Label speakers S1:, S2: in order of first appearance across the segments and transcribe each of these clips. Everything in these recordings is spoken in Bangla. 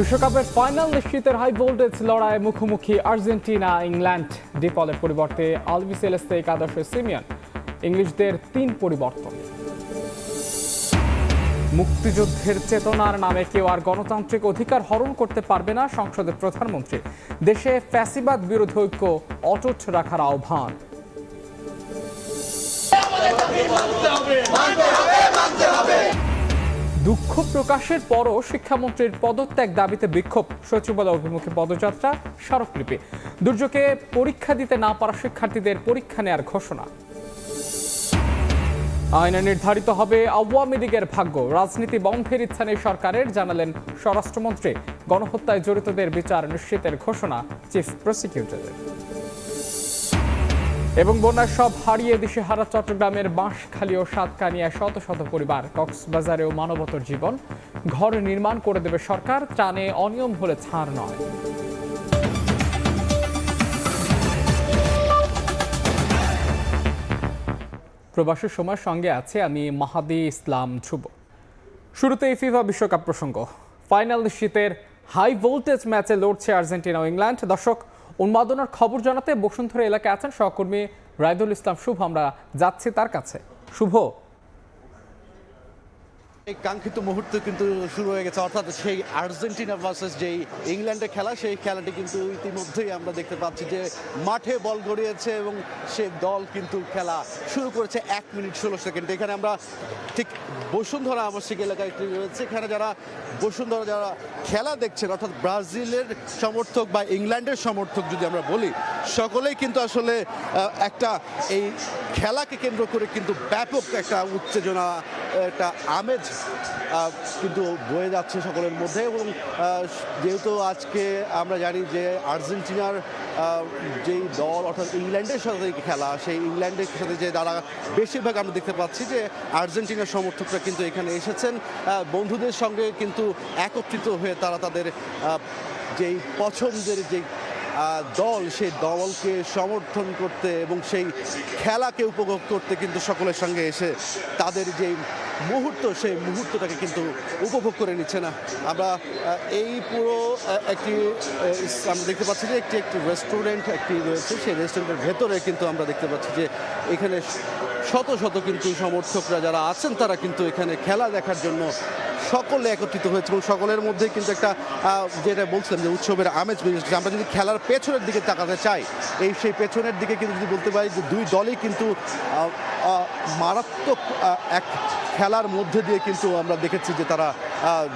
S1: বিশ্বকাপের ফাইনাল নিশ্চিতের হাই ভোল্টেজ লড়াইয়ে মুখোমুখি আর্জেন্টিনা ইংল্যান্ড। ডিপলের পরিবর্তে আলবিসেলেস্তে একাদশে সিমিয়ন। ইংলিশদের ৩ পরিবর্তন। মুক্তিযুদ্ধের চেতনার নামে কেউ আর গণতান্ত্রিক অধিকার হরণ করতে পারবে না, সংসদের প্রধানমন্ত্রী। দেশে ফ্যাসিবাদ বিরোধী ঐক্য অটুট রাখার আহ্বান। দুঃখ প্রকাশের পরও শিক্ষামন্ত্রীর পদত্যাগ দাবিতে বিক্ষোভ, সচিবালয় অভিমুখে পদযাত্রা, স্মারকলিপি। দুর্যোগে পরীক্ষা দিতে না পারা শিক্ষার্থীদের পরীক্ষা নেয়ার ঘোষণা। আইনে নির্ধারিত হবে আওয়ামী লীগের ভাগ্য, রাজনীতি বন্ধের ইচ্ছা নেই সরকারের, জানালেন স্বরাষ্ট্রমন্ত্রী। গণহত্যায় জড়িতদের বিচার নিশ্চিতের ঘোষণা চিফ প্রসিকিউটরের। এবং বন্যার সব হারিয়ে দিশেহারা চট্টগ্রামের বাঁশখালী ও সাতকানিয়ায় শত শত পরিবার। কক্সবাজারেও মানবতর জীবন, ঘর নির্মাণ করে দেবে সরকার, ত্রাণে অনিয়ম হলে ছাড় নয়। প্রবাসের সময় সঙ্গে আছে আমি মাহাদি ইসলাম ধ্রুব। শুরুতেই ফিফা বিশ্বকাপ প্রসঙ্গ। ফাইনাল নিশ্চিতের হাই ভোল্টেজ ম্যাচে লড়ছে আর্জেন্টিনা ও ইংল্যান্ড। দর্শক, উন্মাদনার খবর জানাতে বসুন্ধরা এলাকায় আছেন সহকর্মী রাইদুল ইসলাম শুভ। আমরা যাচ্ছি তার কাছে। শুভ,
S2: এই কাঙ্ক্ষিত মুহূর্ত কিন্তু শুরু হয়ে গেছে, অর্থাৎ সেই আর্জেন্টিনা ভার্সেস যেই ইংল্যান্ডের খেলা, সেই খেলাটি কিন্তু ইতিমধ্যেই আমরা দেখতে পাচ্ছি যে মাঠে বল গড়িয়েছে এবং সে দল কিন্তু খেলা শুরু করেছে 1 মিনিট 16 সেকেন্ড। এখানে আমরা ঠিক বসুন্ধরা আবাসিক এলাকায় রয়েছে, এখানে যারা বসুন্ধরা যারা খেলা দেখছেন, অর্থাৎ ব্রাজিলের সমর্থক বা ইংল্যান্ডের সমর্থক যদি আমরা বলি, সকলেই কিন্তু আসলে একটা এই খেলাকে কেন্দ্র করে কিন্তু ব্যাপক একটা উত্তেজনা, একটা আমেজ কিন্তু বয়ে যাচ্ছে সকলের মধ্যে। এবং যেহেতু আজকে আমরা জানি যে আর্জেন্টিনার যেই দল অর্থাৎ ইংল্যান্ডের সাথে খেলা, সেই ইংল্যান্ডের সাথে যে যারা বেশিরভাগ আমরা দেখতে পাচ্ছি যে আর্জেন্টিনার সমর্থকরা কিন্তু এখানে এসেছেন বন্ধুদের সঙ্গে কিন্তু একত্রিত হয়ে তারা তাদের যেই পছন্দের যে দল, সেই দলকে সমর্থন করতে এবং সেই খেলাকে উপভোগ করতে কিন্তু সকলের সঙ্গে এসে তাদের যে মুহূর্ত, সেই মুহূর্তটাকে কিন্তু উপভোগ করে নিচ্ছে না। আমরা এই পুরো আমরা দেখতে পাচ্ছি যে একটি রেস্টুরেন্ট রয়েছে, সেই রেস্টুরেন্টের ভেতরে কিন্তু আমরা দেখতে পাচ্ছি যে এখানে শত শত কিন্তু সমর্থকরা যারা আছেন তারা কিন্তু এখানে খেলা দেখার জন্য সকলে একত্রিত হয়েছে এবং সকলের মধ্যে কিন্তু একটা যেটা বলছিলাম যে উৎসবের আমেজ বেরিয়ে এসেছে। আমরা যদি খেলার পেছনের দিকে তাকাতে চাই, সেই পেছনের দিকে কিন্তু যদি বলতে পারি যে দুই দলই কিন্তু মারাত্মক এক খেলার মধ্যে দিয়ে কিন্তু আমরা দেখেছি যে তারা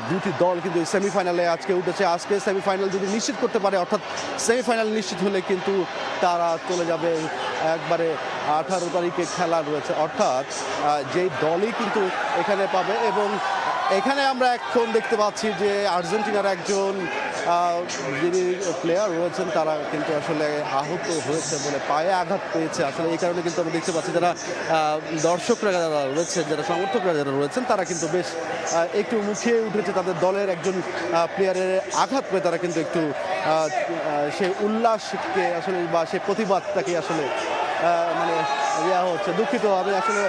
S2: দুটি দল কিন্তু সেমিফাইনালে আজকে উঠেছে। আজকে সেমিফাইনাল যদি নিশ্চিত করতে পারে, অর্থাৎ সেমিফাইনাল নিশ্চিত হলে কিন্তু তারা চলে যাবে একবারে 18 তারিখে খেলা রয়েছে, অর্থাৎ যেই দলই কিন্তু এখানে পাবে। এবং এখানে আমরা এখন দেখতে পাচ্ছি যে আর্জেন্টিনার একজন যিনি প্লেয়ার রয়েছেন তারা কিন্তু আসলে আহত হয়েছে বলে, পায়ে আঘাত পেয়েছে। আসলে এই কারণে কিন্তু আমরা দেখতে পাচ্ছি যারা দর্শকরা যারা রয়েছেন, যারা সমর্থকরা যারা রয়েছেন, তারা কিন্তু বেশ একটু মুখিয়ে উঠেছে তাদের দলের একজন প্লেয়ারের আঘাত পেয়ে। তারা কিন্তু একটু সেই উল্লাসকে আসলে বা সেই প্রতিবাদটাকে আসলে মানে দেওয়া হচ্ছে। দুঃখিত, আমি আসলে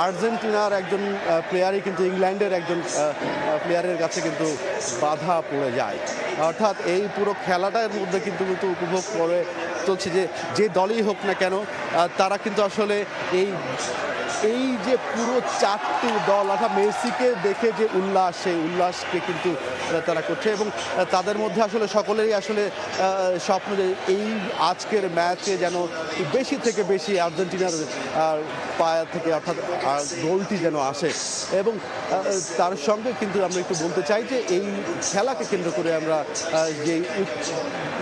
S2: আর্জেন্টিনার একজন প্লেয়ারই কিন্তু ইংল্যান্ডের একজন প্লেয়ারের কাছে কিন্তু বাধা পড়ে যায়। অর্থাৎ এই পুরো খেলাটার মধ্যে কিন্তু উপভোগ করে চলছে যে দলই হোক না কেন, তারা কিন্তু আসলে এই যে পুরো 4টি দল, অর্থাৎ মেসিকে দেখে যে উল্লাস, সেই উল্লাসকে কিন্তু তারা করছে। এবং তাদের মধ্যে আসলে সকলেরই আসলে স্বপ্ন যে এই আজকের ম্যাচে যেন বেশি থেকে বেশি আর্জেন্টিনার পায়া থেকে অর্থাৎ গোলটি যেন আসে। এবং তার সঙ্গে কিন্তু আমরা একটু বলতে চাই যে এই খেলাকে কেন্দ্র করে আমরা যেই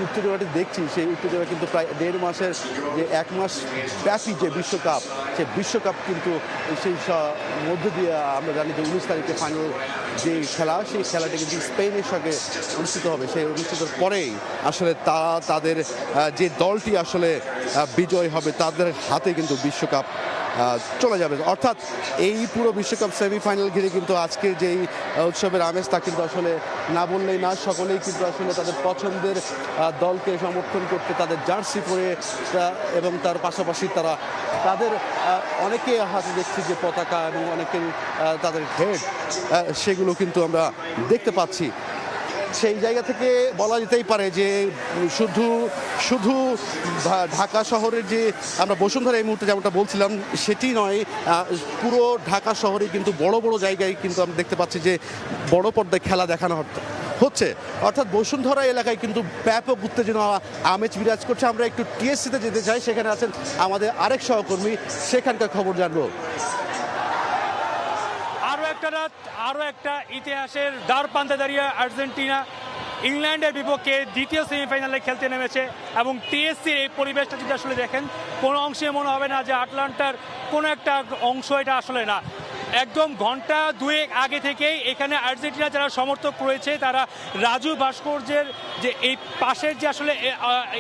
S2: উত্তেজনাটি দেখছি, সেই উত্তেজনা কিন্তু প্রায় 1.5 মাসের যে 1 মাস ব্যাপী যে বিশ্বকাপ, সেই বিশ্বকাপ কিন্তু সেই মধ্য দিয়ে আমরা জানি যে 19 তারিখে ফাইনাল যে খেলা, সেই খেলাটি কিন্তু স্পেনের সঙ্গে অনুষ্ঠিত হবে। সেই অনুষ্ঠিতর পরেই আসলে তাদের যে দলটি আসলে বিজয় হবে তাদের হাতে কিন্তু বিশ্বকাপ চলে যাবে। অর্থাৎ এই পুরো বিশ্বকাপ সেমিফাইনাল ঘিরে কিন্তু আজকের যেই উৎসবের আমেজ তা কিন্তু আসলে না বললেই না। সকলেই কিন্তু আসলে তাদের পছন্দের দলকে সমর্থন করতে তাদের জার্সি পরে এবং তার পাশাপাশি তাদের অনেকে হাতে দেখছি যে পতাকা এবং অনেকের তাদের হেড, সেগুলো কিন্তু আমরা দেখতে পাচ্ছি। সেই জায়গা থেকে বলা যেতেই পারে যে শুধু শুধু ঢাকা শহরের যে আমরা বসুন্ধরা এই মুহূর্তে যেমনটা বলছিলাম সেটি নয়, পুরো ঢাকা শহরে কিন্তু বড় বড় জায়গায় কিন্তু আমরা দেখতে পাচ্ছি যে বড় পর্দায় খেলা দেখানো হচ্ছে, অর্থাৎ বসুন্ধরা এলাকায় কিন্তু ব্যাপক উত্তেজনা আমেজ বিরাজ করছে। আমরা একটু টিএসসিতে যেতে চাই, সেখানে আছেন আমাদের আরেক সহকর্মী, সেখানকার খবর জানবো।
S3: আরও একটা রাত, আরও একটা ইতিহাসের দ্বার প্রান্তে দাঁড়িয়ে আর্জেন্টিনা ইংল্যান্ডের বিপক্ষে দ্বিতীয় সেমিফাইনালে খেলতে নেমেছে এবং টিএসসির এই পরিবেশটা যদি আসলে দেখেন কোনো অংশে মনে হবে না যে আটলান্টার কোনো একটা অংশ, এটা আসলে না। একদম ঘন্টা দুয়েক আগে থেকেই এখানে আর্জেন্টিনা যারা সমর্থক রয়েছে তারা রাজু ভাস্কর্যের যে এই পাশের যে আসলে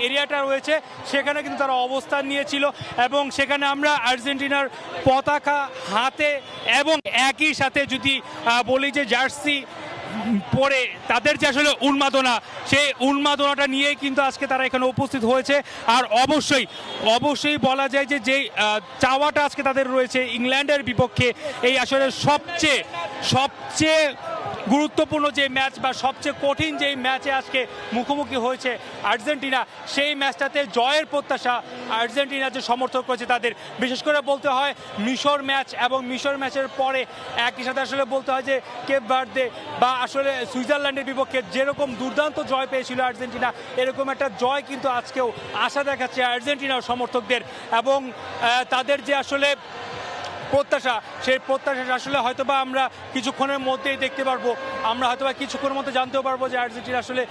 S3: এরিয়াটা রয়েছে সেখানে কিন্তু তারা অবস্থান নিয়েছিল এবং সেখানে আমরা আর্জেন্টিনার পতাকা হাতে এবং একই সাথে যদি বলি যে জার্সি পরে তাদের যে আসলে উন্মাদনা, সেই উন্মাদনাটা নিয়েই কিন্তু আজকে তারা এখানে উপস্থিত হয়েছে। আর অবশ্যই বলা যায় যে যেই চাওয়াটা আজকে তাদের রয়েছে ইংল্যান্ডের বিপক্ষে এই আসলে সবচেয়ে গুরুত্বপূর্ণ যে ম্যাচ বা সবচেয়ে কঠিন যেই ম্যাচে আজকে মুখোমুখি হয়েছে আর্জেন্টিনা, সেই ম্যাচটাতে জয়ের প্রত্যাশা আর্জেন্টিনার যে সমর্থক রয়েছে তাদের। বিশেষ করে বলতে হয় মিশর ম্যাচ এবং মিশর ম্যাচের পরে একই সাথে আসলে বলতে হয় যে কেপ ভার্দে বা আসলে সুইজারল্যান্ডের বিপক্ষে যেরকম দুর্দান্ত জয় পেয়েছিল আর্জেন্টিনা, এরকম একটা জয় কিন্তু আজকেও আশা দেখাচ্ছে আর্জেন্টিনার সমর্থকদের এবং তাদের যে আসলে প্রত্যাশা, সেই প্রত্যাশা আসলে হয়তোবা আমরা কিছুক্ষণের মধ্যেই দেখতে পারবো। আমরা হয়তোবা কিছুক্ষণের মধ্যে জানতেও পারবো যে আর্জেন্টিনা আসলে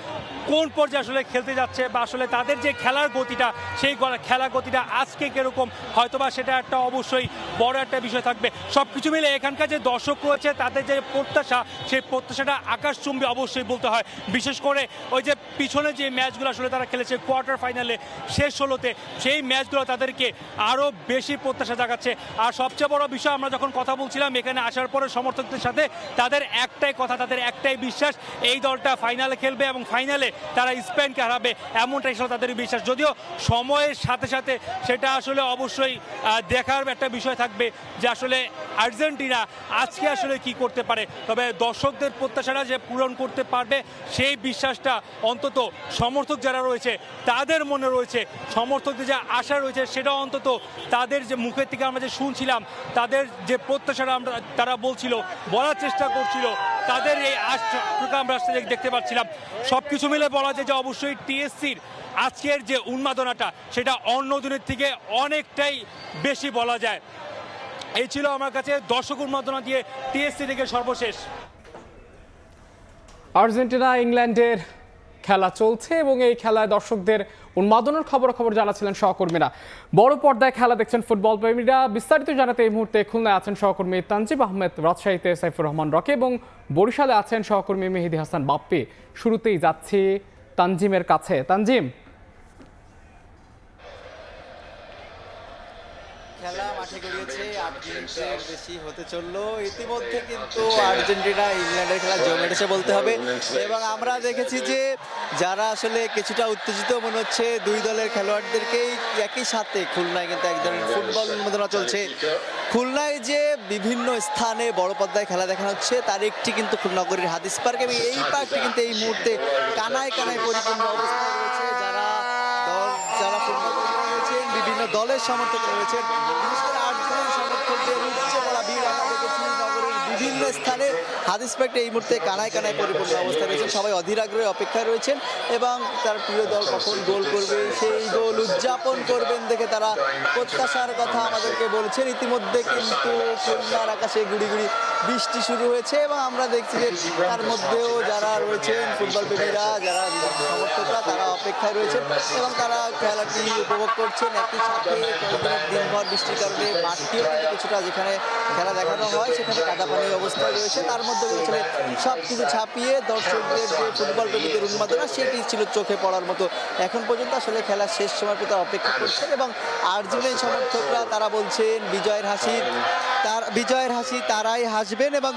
S3: কোন পর্যায়ে আসলে খেলতে যাচ্ছে বা আসলে তাদের যে খেলার গতিটা, সেই খেলার গতিটা আজকে কীরকম, হয়তোবা সেটা একটা অবশ্যই বড় একটা বিষয় থাকবে। সব কিছু মিলে এখানকার যে দর্শক রয়েছে তাদের যে প্রত্যাশা, সেই প্রত্যাশাটা আকাশচুম্বী অবশ্যই বলতে হয়। বিশেষ করে ওই যে পিছনে যে ম্যাচগুলো আসলে তারা খেলেছে কোয়ার্টার ফাইনালে, শেষ 16তে, সেই ম্যাচগুলো তাদেরকে আরও বেশি প্রত্যাশা জাগাচ্ছে। আর সবচেয়ে বড় বিষয়, আমরা যখন কথা বলছিলাম এখানে আসার পরে সমর্থকদের সাথে, তাদের একটাই কথা, তাদের একটাই বিশ্বাস, এই দলটা ফাইনালে খেলবে এবং ফাইনালে তারা স্পেনকে হারাবে, এমনটাই আসলে তাদের বিশ্বাস। যদিও সময়ের সাথে সাথে সেটা আসলে অবশ্যই দেখার একটা বিষয় থাকবে যে আসলে আর্জেন্টিনা আজকে আসলে কি করতে পারে। তবে দর্শকদের প্রত্যাশাটা যে পূরণ করতে পারবে সেই বিশ্বাসটা অন্তত সমর্থক যারা রয়েছে তাদের মনে রয়েছে, সমর্থকদের যে আশা রয়েছে সেটা অন্তত তাদের যে মুখের থেকে আমরা যে শুনছিলাম, তাদের যে প্রত্যাশাটা তারা বলার চেষ্টা করছিল, তাদের এই আশাটা আমরা দেখতে পাচ্ছিলাম। সব কিছু মিলে বলা যায় যে অবশ্যই টিএসসির আজকের যে উন্মাদনাটা সেটা অন্য দিনের থেকে অনেকটাই বেশি বলা যায়। এই ছিল আমার কাছে দর্শক উন্মাদনা দিয়ে টিএসসি থেকে সর্বশেষ।
S1: আর্জেন্টিনা ইংল্যান্ডের খেলা চলছে এবং এই খেলায় দর্শকদের উন্মাদনার খবর জানাচ্ছিলেন সহকর্মীরা। বড় পর্দায় খেলা দেখছেন ফুটবল প্রেমীরা। বিস্তারিত জানাতে এই মুহূর্তে খুলনায় আছেন সহকর্মী তানজিম আহমেদ, রাজশাহীতে সাইফুর রহমান রকি এবং বরিশালে আছেন সহকর্মী মেহেদি হাসান বাপ্পি। শুরুতেই যাচ্ছি তানজিমের কাছে। তানজিম,
S4: খেলা মাঠে গড়িয়েছে 8 মিনিটের বেশি হতে চললো। ইতিমধ্যে কিন্তু আর্জেন্টিনা ইংল্যান্ডের খেলা জমে উঠেছে বলতে হবে এবং আমরা দেখেছি যে যারা আসলে কিছুটা উত্তেজিত মনে হচ্ছে দুই দলের খেলোয়াড়দেরকেই একই সাথে খুলনায় কিন্তু এক ধরনের ফুটবল উন্মাদনা চলছে। খুলনায় যে বিভিন্ন স্থানে বড় পর্দায় খেলা দেখানো হচ্ছে তার একটি কিন্তু খুলনাগরীর হাদিস পার্ক এবং এই পার্কটি কিন্তু এই মুহূর্তে কানায় কানায় পরিপূর্ণ অবস্থায় রয়েছে। যারা ফুটবল রয়েছেন, বিভিন্ন দলের সমর্থক রয়েছেন, বিশেষ করে আর্জেন্টিনার সমর্থকদের উপচে পড়া ভিড় আমরা দেখেছি নগরের বিভিন্ন স্থানে। হাদিস পার্কটি এই মুহূর্তে কানায় কানায় পরিপূর্ণ অবস্থায় রয়েছেন, সবাই অধীর আগ্রহে অপেক্ষায় রয়েছেন এবং তার প্রিয় দল কখন গোল করবে সেই গোল উদযাপন করবেন দেখে তারা প্রত্যাশার কথা আমাদেরকে বলছেন। ইতিমধ্যে কিন্তু খুলনার আকাশে গুড়ি গুড়ি বৃষ্টি শুরু হয়েছে এবং আমরা দেখছি যে তার মধ্যেও যারা রয়েছেন ফুটবল প্রেমীরা, যারা সমর্থকরা, তারা অপেক্ষায় রয়েছেন এবং তারা খেলাটি উপভোগ করছেন। একই সাথে দিনভর বৃষ্টির কারণে মাঠটিও কিন্তু কিছুটা যেখানে খেলা দেখানো হয় সেখানে কাদা পানির অবস্থায় রয়েছে। তার মধ্যে রয়েছে সব কিছু ছাপিয়ে দর্শকদের যে ফুটবল প্রেমীদের উন্মাদনা সেটি ছিল চোখে পড়ার মতো। এখন পর্যন্ত আসলে খেলার শেষ সময় পর্যন্ত অপেক্ষা করছেন এবং আর্জেন্টিনার সমর্থকরা তারা বলছেন বিজয়ের হাসি তারাই হাসবেন এবং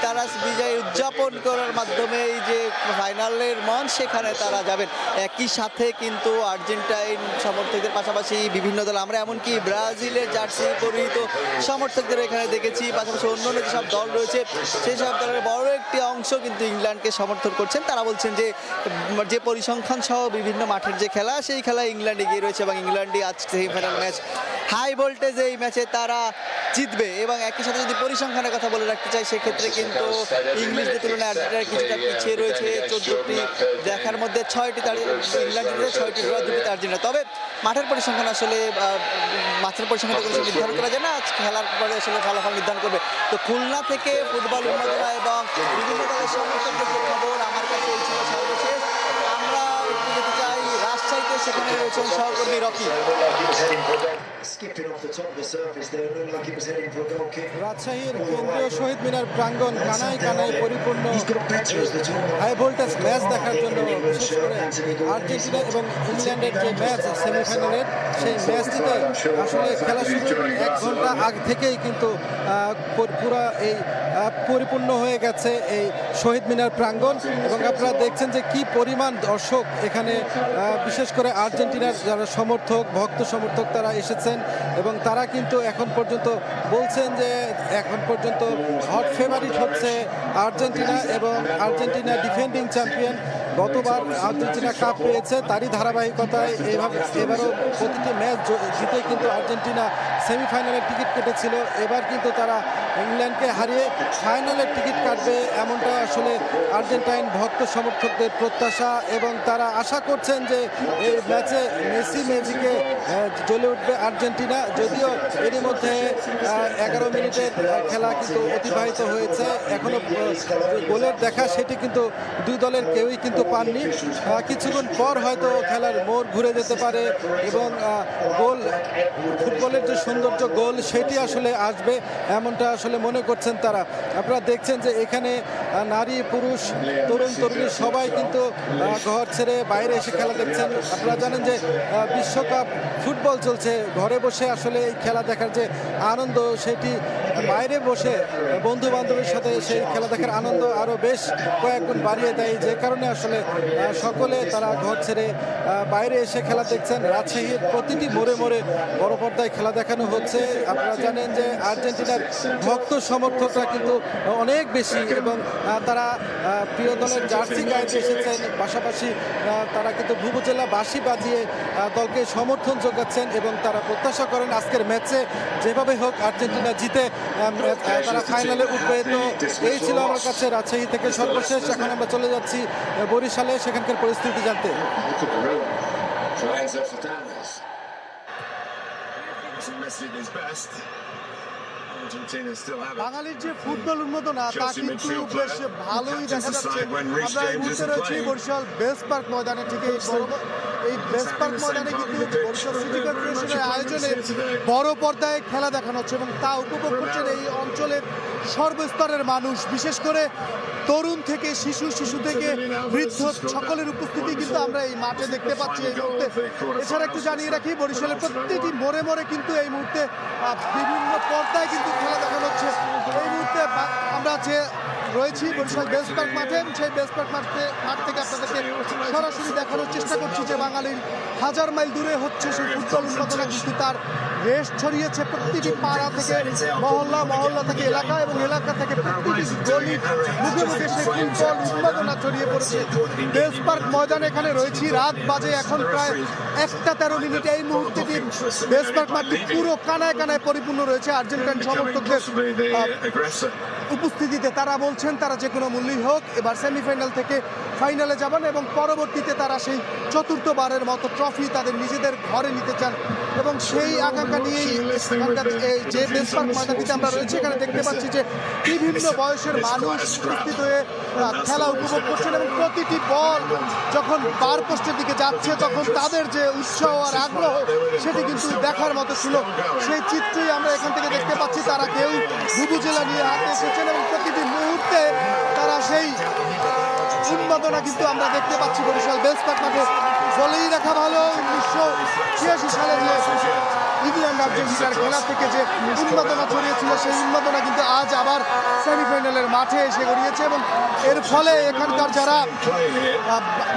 S4: তারা বিজয় উদযাপন করার মাধ্যমে এই যে ফাইনালের মঞ্চ সেখানে তারা যাবেন। একই সাথে কিন্তু আর্জেন্টাইন সমর্থকদের পাশাপাশি বিভিন্ন দল, আমরা এমনকি ব্রাজিলের জার্সি পরিহিত সমর্থকদের এখানে দেখেছি, পাশাপাশি অন্যান্য যে যেসব দল রয়েছে সেই সব দলের বড় একটি অংশ কিন্তু ইংল্যান্ডকে সমর্থন করছেন। তারা বলছেন যে পরিসংখ্যান সহ বিভিন্ন মাঠের যে খেলা সেই খেলায় ইংল্যান্ড এগিয়ে রয়েছে এবং ইংল্যান্ডই আজ সেমিফাইনাল ম্যাচ হাই ভোল্টেজ এই ম্যাচে তারা জিতবে। এবং একই সাথে যদি পরিসংখ্যানের কথা বলে রাখতে চাই সেক্ষেত্রে কিন্তু ইংলিশদের তুলনায় আর্জেন্টিনা কিছুটা পিছিয়ে রয়েছে। 14টি দেখার মধ্যে 6টি ইংল্যান্ড জিতেছে, 6টি ড্র, 2টি আর্জেন্টিনা। তবে মাঠের পরিসংখ্যান আসলে মাঠের পরিসংখ্যান নির্ধারণ করা যায় না, আজ খেলার পরে আসলে ফলাফল নির্ধারণ করবে। তো খুলনা থেকে ফুটবল উন্মাদনা এবং বিভিন্ন দলের সমর্থকদের যে খবর আমার কাছে এই ছিল সর্বশেষ। আমরা একটু যেতে চাই রাজশাহীতে, সেখানে রয়েছেন সহকর্মী রকি।
S5: রাজশাহীর কেন্দ্রীয় শহীদ মিনার প্রাঙ্গণ কানায় কানায় পরিপূর্ণ হাই ভোল্টেজ ম্যাচ দেখার জন্য, বিশেষ করে আর্জেন্টিনা এবং ইংল্যান্ডের যে ম্যাচ সেমিফাইনালের, সেই ম্যাচটিতে আসলে খেলা শুরু 1 ঘন্টা আগ থেকেই কিন্তু পুরো এই পরিপূর্ণ হয়ে গেছে এই শহীদ মিনার প্রাঙ্গণ। এবং আপনারা দেখছেন যে কি পরিমাণ দর্শক এখানে, বিশেষ করে আর্জেন্টিনার যারা সমর্থক, ভক্ত সমর্থক তারা এসেছেন এবং তারা কিন্তু এখন পর্যন্ত বলছেন যে এখন পর্যন্ত হট ফেভারিট হচ্ছে আর্জেন্টিনা এবং আর্জেন্টিনা ডিফেন্ডিং চ্যাম্পিয়ন। গতবার আর্জেন্টিনা কাপ পেয়েছে, তারই ধারাবাহিকতায় এবারও প্রতিটি ম্যাচ জিতে কিন্তু আর্জেন্টিনা সেমিফাইনালের টিকিট কেটেছিল। এবার কিন্তু তারা ইংল্যান্ডকে হারিয়ে ফাইনালের টিকিট কাটবে, এমনটা আসলে আর্জেন্টাইন ভক্ত সমর্থকদের প্রত্যাশা। এবং তারা আশা করছেন যে এই ম্যাচে মেসি ম্যাজিকে জ্বলে উঠবে আর্জেন্টিনা। যদিও এরই মধ্যে 11 মিনিটের খেলা কিন্তু অতিবাহিত হয়েছে, এখনো গোলের দেখা সেটি কিন্তু দুই দলের কেউই কিন্তু পাননি। কিছুক্ষণ পর হয়তো খেলার মোড় ঘুরে যেতে পারে এবং গোল, ফুটবলের যে সৌন্দর্য গোল সেটি আসলে আসবে, এমনটা আসলে মনে করছেন তারা। আপনারা দেখছেন যে এখানে নারী পুরুষ তরুণ তরুণী সবাই কিন্তু ঘর ছেড়ে বাইরে এসে খেলা দেখছেন। আপনারা জানেন যে বিশ্বকাপ ফুটবল চলছে, ঘরে বসে আসলে এই খেলা দেখার যে আনন্দ সেটি বাইরে বসে বন্ধু বান্ধবের সাথে সেই খেলা দেখার আনন্দ আরও বেশ কয়েক গুণ বাড়িয়ে দেয়, যে কারণে আসলে সকলে তারা ঘর ছেড়ে বাইরে এসে খেলা দেখছেন। রাজশাহীর প্রতিটি মোড়ে মোড়ে বড় পর্দায় খেলা দেখানো হচ্ছে। আপনারা জানেন যে আর্জেন্টিনার ভক্ত সমর্থকরা কিন্তু অনেক বেশি এবং তারা প্রিয় দলের জার্সি গাইতে এসেছেন, পাশাপাশি তারা কিন্তু ভুবুজেলা বাঁশি বাজিয়ে দলকে সমর্থন যোগাচ্ছেন এবং তারা প্রত্যাশা করেন আজকের ম্যাচে যেভাবে হোক আর্জেন্টিনা জিতে তারা ফাইনালে উঠবে। তো এই ছিল আমার কাছে রাজশাহী থেকে সর্বশেষ। এখন আমরা চলে যাচ্ছি বরিশালে সেখানকার পরিস্থিতি জানতে।
S6: বাঙালির যে ফুটবল উন্মাদনা তা কিন্তু বেশ ভালোই দেখা যাচ্ছে। আমরা এই মুহূর্তে রয়েছি বরিশাল বেস পার্ক ময়দানে। ঠিক এই বেস পার্ক ময়দানে কিন্তু বরিশাল সিটি কর্পোরেশনের আয়োজনে বড় পর্দায় খেলা দেখানো হচ্ছে এবং তা উপভোগ করছেন এই অঞ্চলের সর্বস্তরের মানুষ, বিশেষ করে তরুণ থেকে শিশু থেকে বৃদ্ধ সকলের উপস্থিতি কিন্তু আমরা এই মাঠে দেখতে পাচ্ছি এই মুহূর্তে। এছাড়া একটু জানিয়ে রাখি, বরিশালের প্রতিটি মোড়ে মোড়ে কিন্তু এই মুহূর্তে বিভিন্ন পর্দায় কিন্তু খেলা দেখানো হচ্ছে। এই মুহূর্তে আমরা যে রয়েছি বরিশাল বেস পার্ক মাঠে, সেই বেস পার্ক মাঠ থেকে আপনাদেরকে সরাসরি দেখানোর চেষ্টা করছি যে বাঙালির হাজার মাইল দূরে হচ্ছে সেই ফুটবল উন্মাদনা, কিন্তু তার রেশ ছড়িয়েছে প্রতিটি পাড়া থেকে, মহল্লা থেকে এলাকা এবং এলাকা থেকে প্রতিটি গলি মুখে মুখে সেই ফুটবল উন্মাদনা ছড়িয়ে পড়েছে। বেস পার্ক ময়দানে এখানে রয়েছি, রাত বাজে এখন প্রায় 1:13 এই মুহূর্তে বেস পার্ক মাঠটি পুরো কানায় কানায় পরিপূর্ণ রয়েছে আর্জেন্টাইন সমর্থকদের উপস্থিতিতে। তারা বলছেন তারা যে কোনো মূল্যই হোক এবার সেমিফাইনাল থেকে ফাইনালে যাবেন এবং পরবর্তীতে তারা সেই চতুর্থবারের মতো ট্রফি তাদের নিজেদের ঘরে নিতে চান এবং সেই আকাঙ্ক্ষা নিয়েই যে বেস পার্ক ময়দানটিতে আমরা রয়েছি এখানে দেখতে পাচ্ছি যে বিভিন্ন বয়সের মানুষ উপস্থিত হয়ে খেলা উপভোগ করছেন এবং প্রতিটি বল যখন বার পোস্টের দিকে যাচ্ছে তখন তাদের যে উৎসাহ আর আগ্রহ সেটি কিন্তু দেখার মতো ছিল। সেই চিত্রই আমরা এখান থেকে দেখতে পাচ্ছি। তারা কেউ ভুবুজেলা নিয়ে হাতে এসেছেন এবং প্রতিটি মুহূর্তে তারা সেই উন্মাদনা কিন্তু আমরা দেখতে পাচ্ছি বরিশাল বেস পার্ক মাঠে। বলেই রাখা ভালো, 1986 সালে যে ইংল্যান্ড আর্জেন্টিনার খেলা থেকে যে উন্মাদনা ছড়িয়েছিল সেই উন্মাদনা কিন্তু আজ আবার সেমিফাইনালের মাঠে এসে গড়িয়েছে এবং এর ফলে এখানকার যারা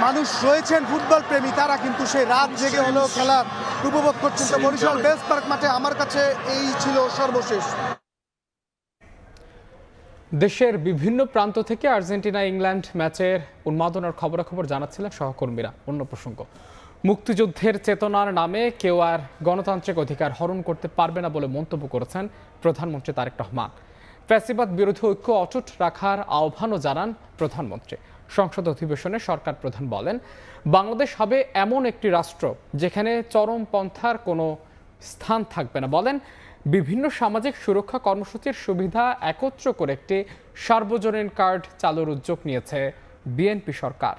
S6: মানুষ রয়েছেন ফুটবল প্রেমী তারা কিন্তু সেই রাত জেগে হলেও খেলা উপভোগ করছেন। তো বরিশাল বেস পার্ক মাঠে আমার কাছে এই ছিল সর্বশেষ।
S1: দেশের বিভিন্ন প্রান্ত থেকে আর্জেন্টিনা ইংল্যান্ড ম্যাচের উন্মাদনার খবরাখবর জানাচ্ছিলেন সহকর্মীরা। অন্য প্রসঙ্গ, মুক্তিযুদ্ধের চেতনার নামে কেউ আর গণতান্ত্রিক অধিকার হরণ করতে পারবে না বলে মন্তব্য করেছেন প্রধানমন্ত্রী তারেক রহমান। ফ্যাসিবাদ বিরোধী ঐক্য অটুট রাখার আহ্বানও জানান প্রধানমন্ত্রী। সংসদ অধিবেশনে সরকার প্রধান বলেন, বাংলাদেশ হবে এমন একটি রাষ্ট্র যেখানে চরমপন্থার কোনো স্থান থাকবে না। বলেন, বিভিন্ন সামাজিক সুরক্ষা কর্মসূচির সুবিধা একত্র করে একটি সার্বজনীন কার্ড চালুর উদ্যোগ নিয়েছে বিএনপি সরকার।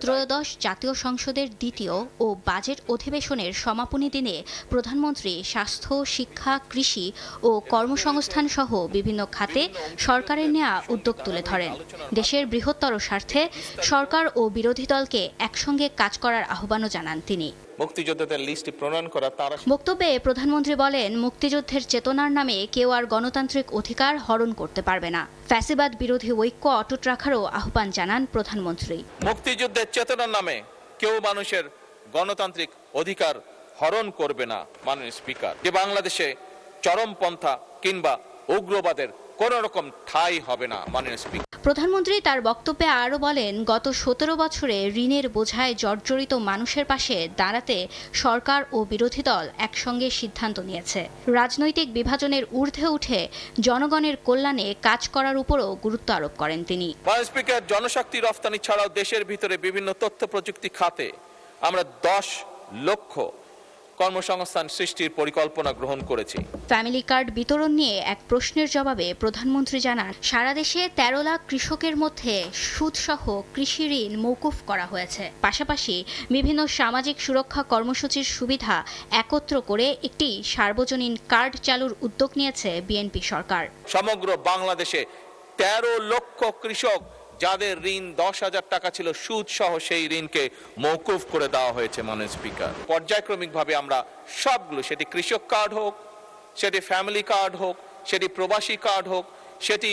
S7: ত্রয়োদশ জাতীয় সংসদের দ্বিতীয় ও বাজেট অধিবেশনের সমাপনী দিনে প্রধানমন্ত্রী স্বাস্থ্য, শিক্ষা, কৃষি ও কর্মসংস্থান সহ বিভিন্ন খাতে সরকারের নেওয়া উদ্যোগ তুলে ধরেন। দেশের বৃহত্তর স্বার্থে সরকার ও বিরোধী দলকে একসঙ্গে কাজ করার আহ্বানও জানান তিনি।
S8: মুক্তিযোদ্ধাদের লিস্টে প্রণয়ন করা তারা
S7: বক্তব্যে প্রধানমন্ত্রী বলেন, মুক্তিযুদ্ধের চেতনার নামে কেউ আর গণতান্ত্রিক অধিকার হরণ করতে পারবে না। ফ্যাসিবাদ বিরোধী ঐক্য অটুট রাখারও আহ্বান জানান প্রধানমন্ত্রী।
S8: মুক্তিযুদ্ধের চেতনার নামে কেউ মানুষের গণতান্ত্রিক অধিকার হরণ করবে না। মাননীয় স্পিকার, যে বাংলাদেশে চরমপন্থা কিংবা উগ্রবাদের কোন রকম ঠাঁই হবে না। মাননীয় স্পিকার,
S7: প্রধানমন্ত্রী তার বক্তব্যে আরও বলেন, গত 17 বছরে ঋণের বোঝায় জর্জরিত মানুষের পাশে দাঁড়াতে সরকার ও বিরোধী দল একসঙ্গে সিদ্ধান্ত নিয়েছে। রাজনৈতিক বিভাজনের ঊর্ধ্বে উঠে জনগণের কল্যাণে কাজ করার উপরও গুরুত্ব আরোপ করেন তিনি।
S8: মাননীয় স্পিকার, জনশক্তি রফতানি ছাড়াও দেশের ভিতরে বিভিন্ন তথ্য প্রযুক্তি খাতে আমরা 10 লক্ষ কর্মসংস্থান সৃষ্টির পরিকল্পনা গ্রহণ করেছি।
S7: ফ্যামিলি কার্ড বিতরণ নিয়ে এক প্রশ্নের জবাবে প্রধানমন্ত্রী জানান, সারা দেশে 13 লাখ কৃষকের মধ্যে সুদসহ কৃষি ঋণ মওকুফ করা হয়েছে। পাশাপাশি বিভিন্ন সামাজিক সুরক্ষা কর্মসূচির সুবিধা একত্র করে একটি সার্বজনীন কার্ড চালুর উদ্যোগ নিয়েছে বিএনপি সরকার।
S8: সমগ্র বাংলাদেশে 13 লক্ষ কৃষক যাদের ঋণ 10,000 টাকা ছিল, সুদ সহ সেই ঋণকে মওকুফ করে দেওয়া হয়েছে। মাননীয় স্পিকার, পর্যায়ক্রমিকভাবে আমরা সবগুলো, সেটি কৃষক কার্ড হোক, সেটি ফ্যামিলি কার্ড হোক, সেটি প্রবাসী কার্ড হোক, সেটি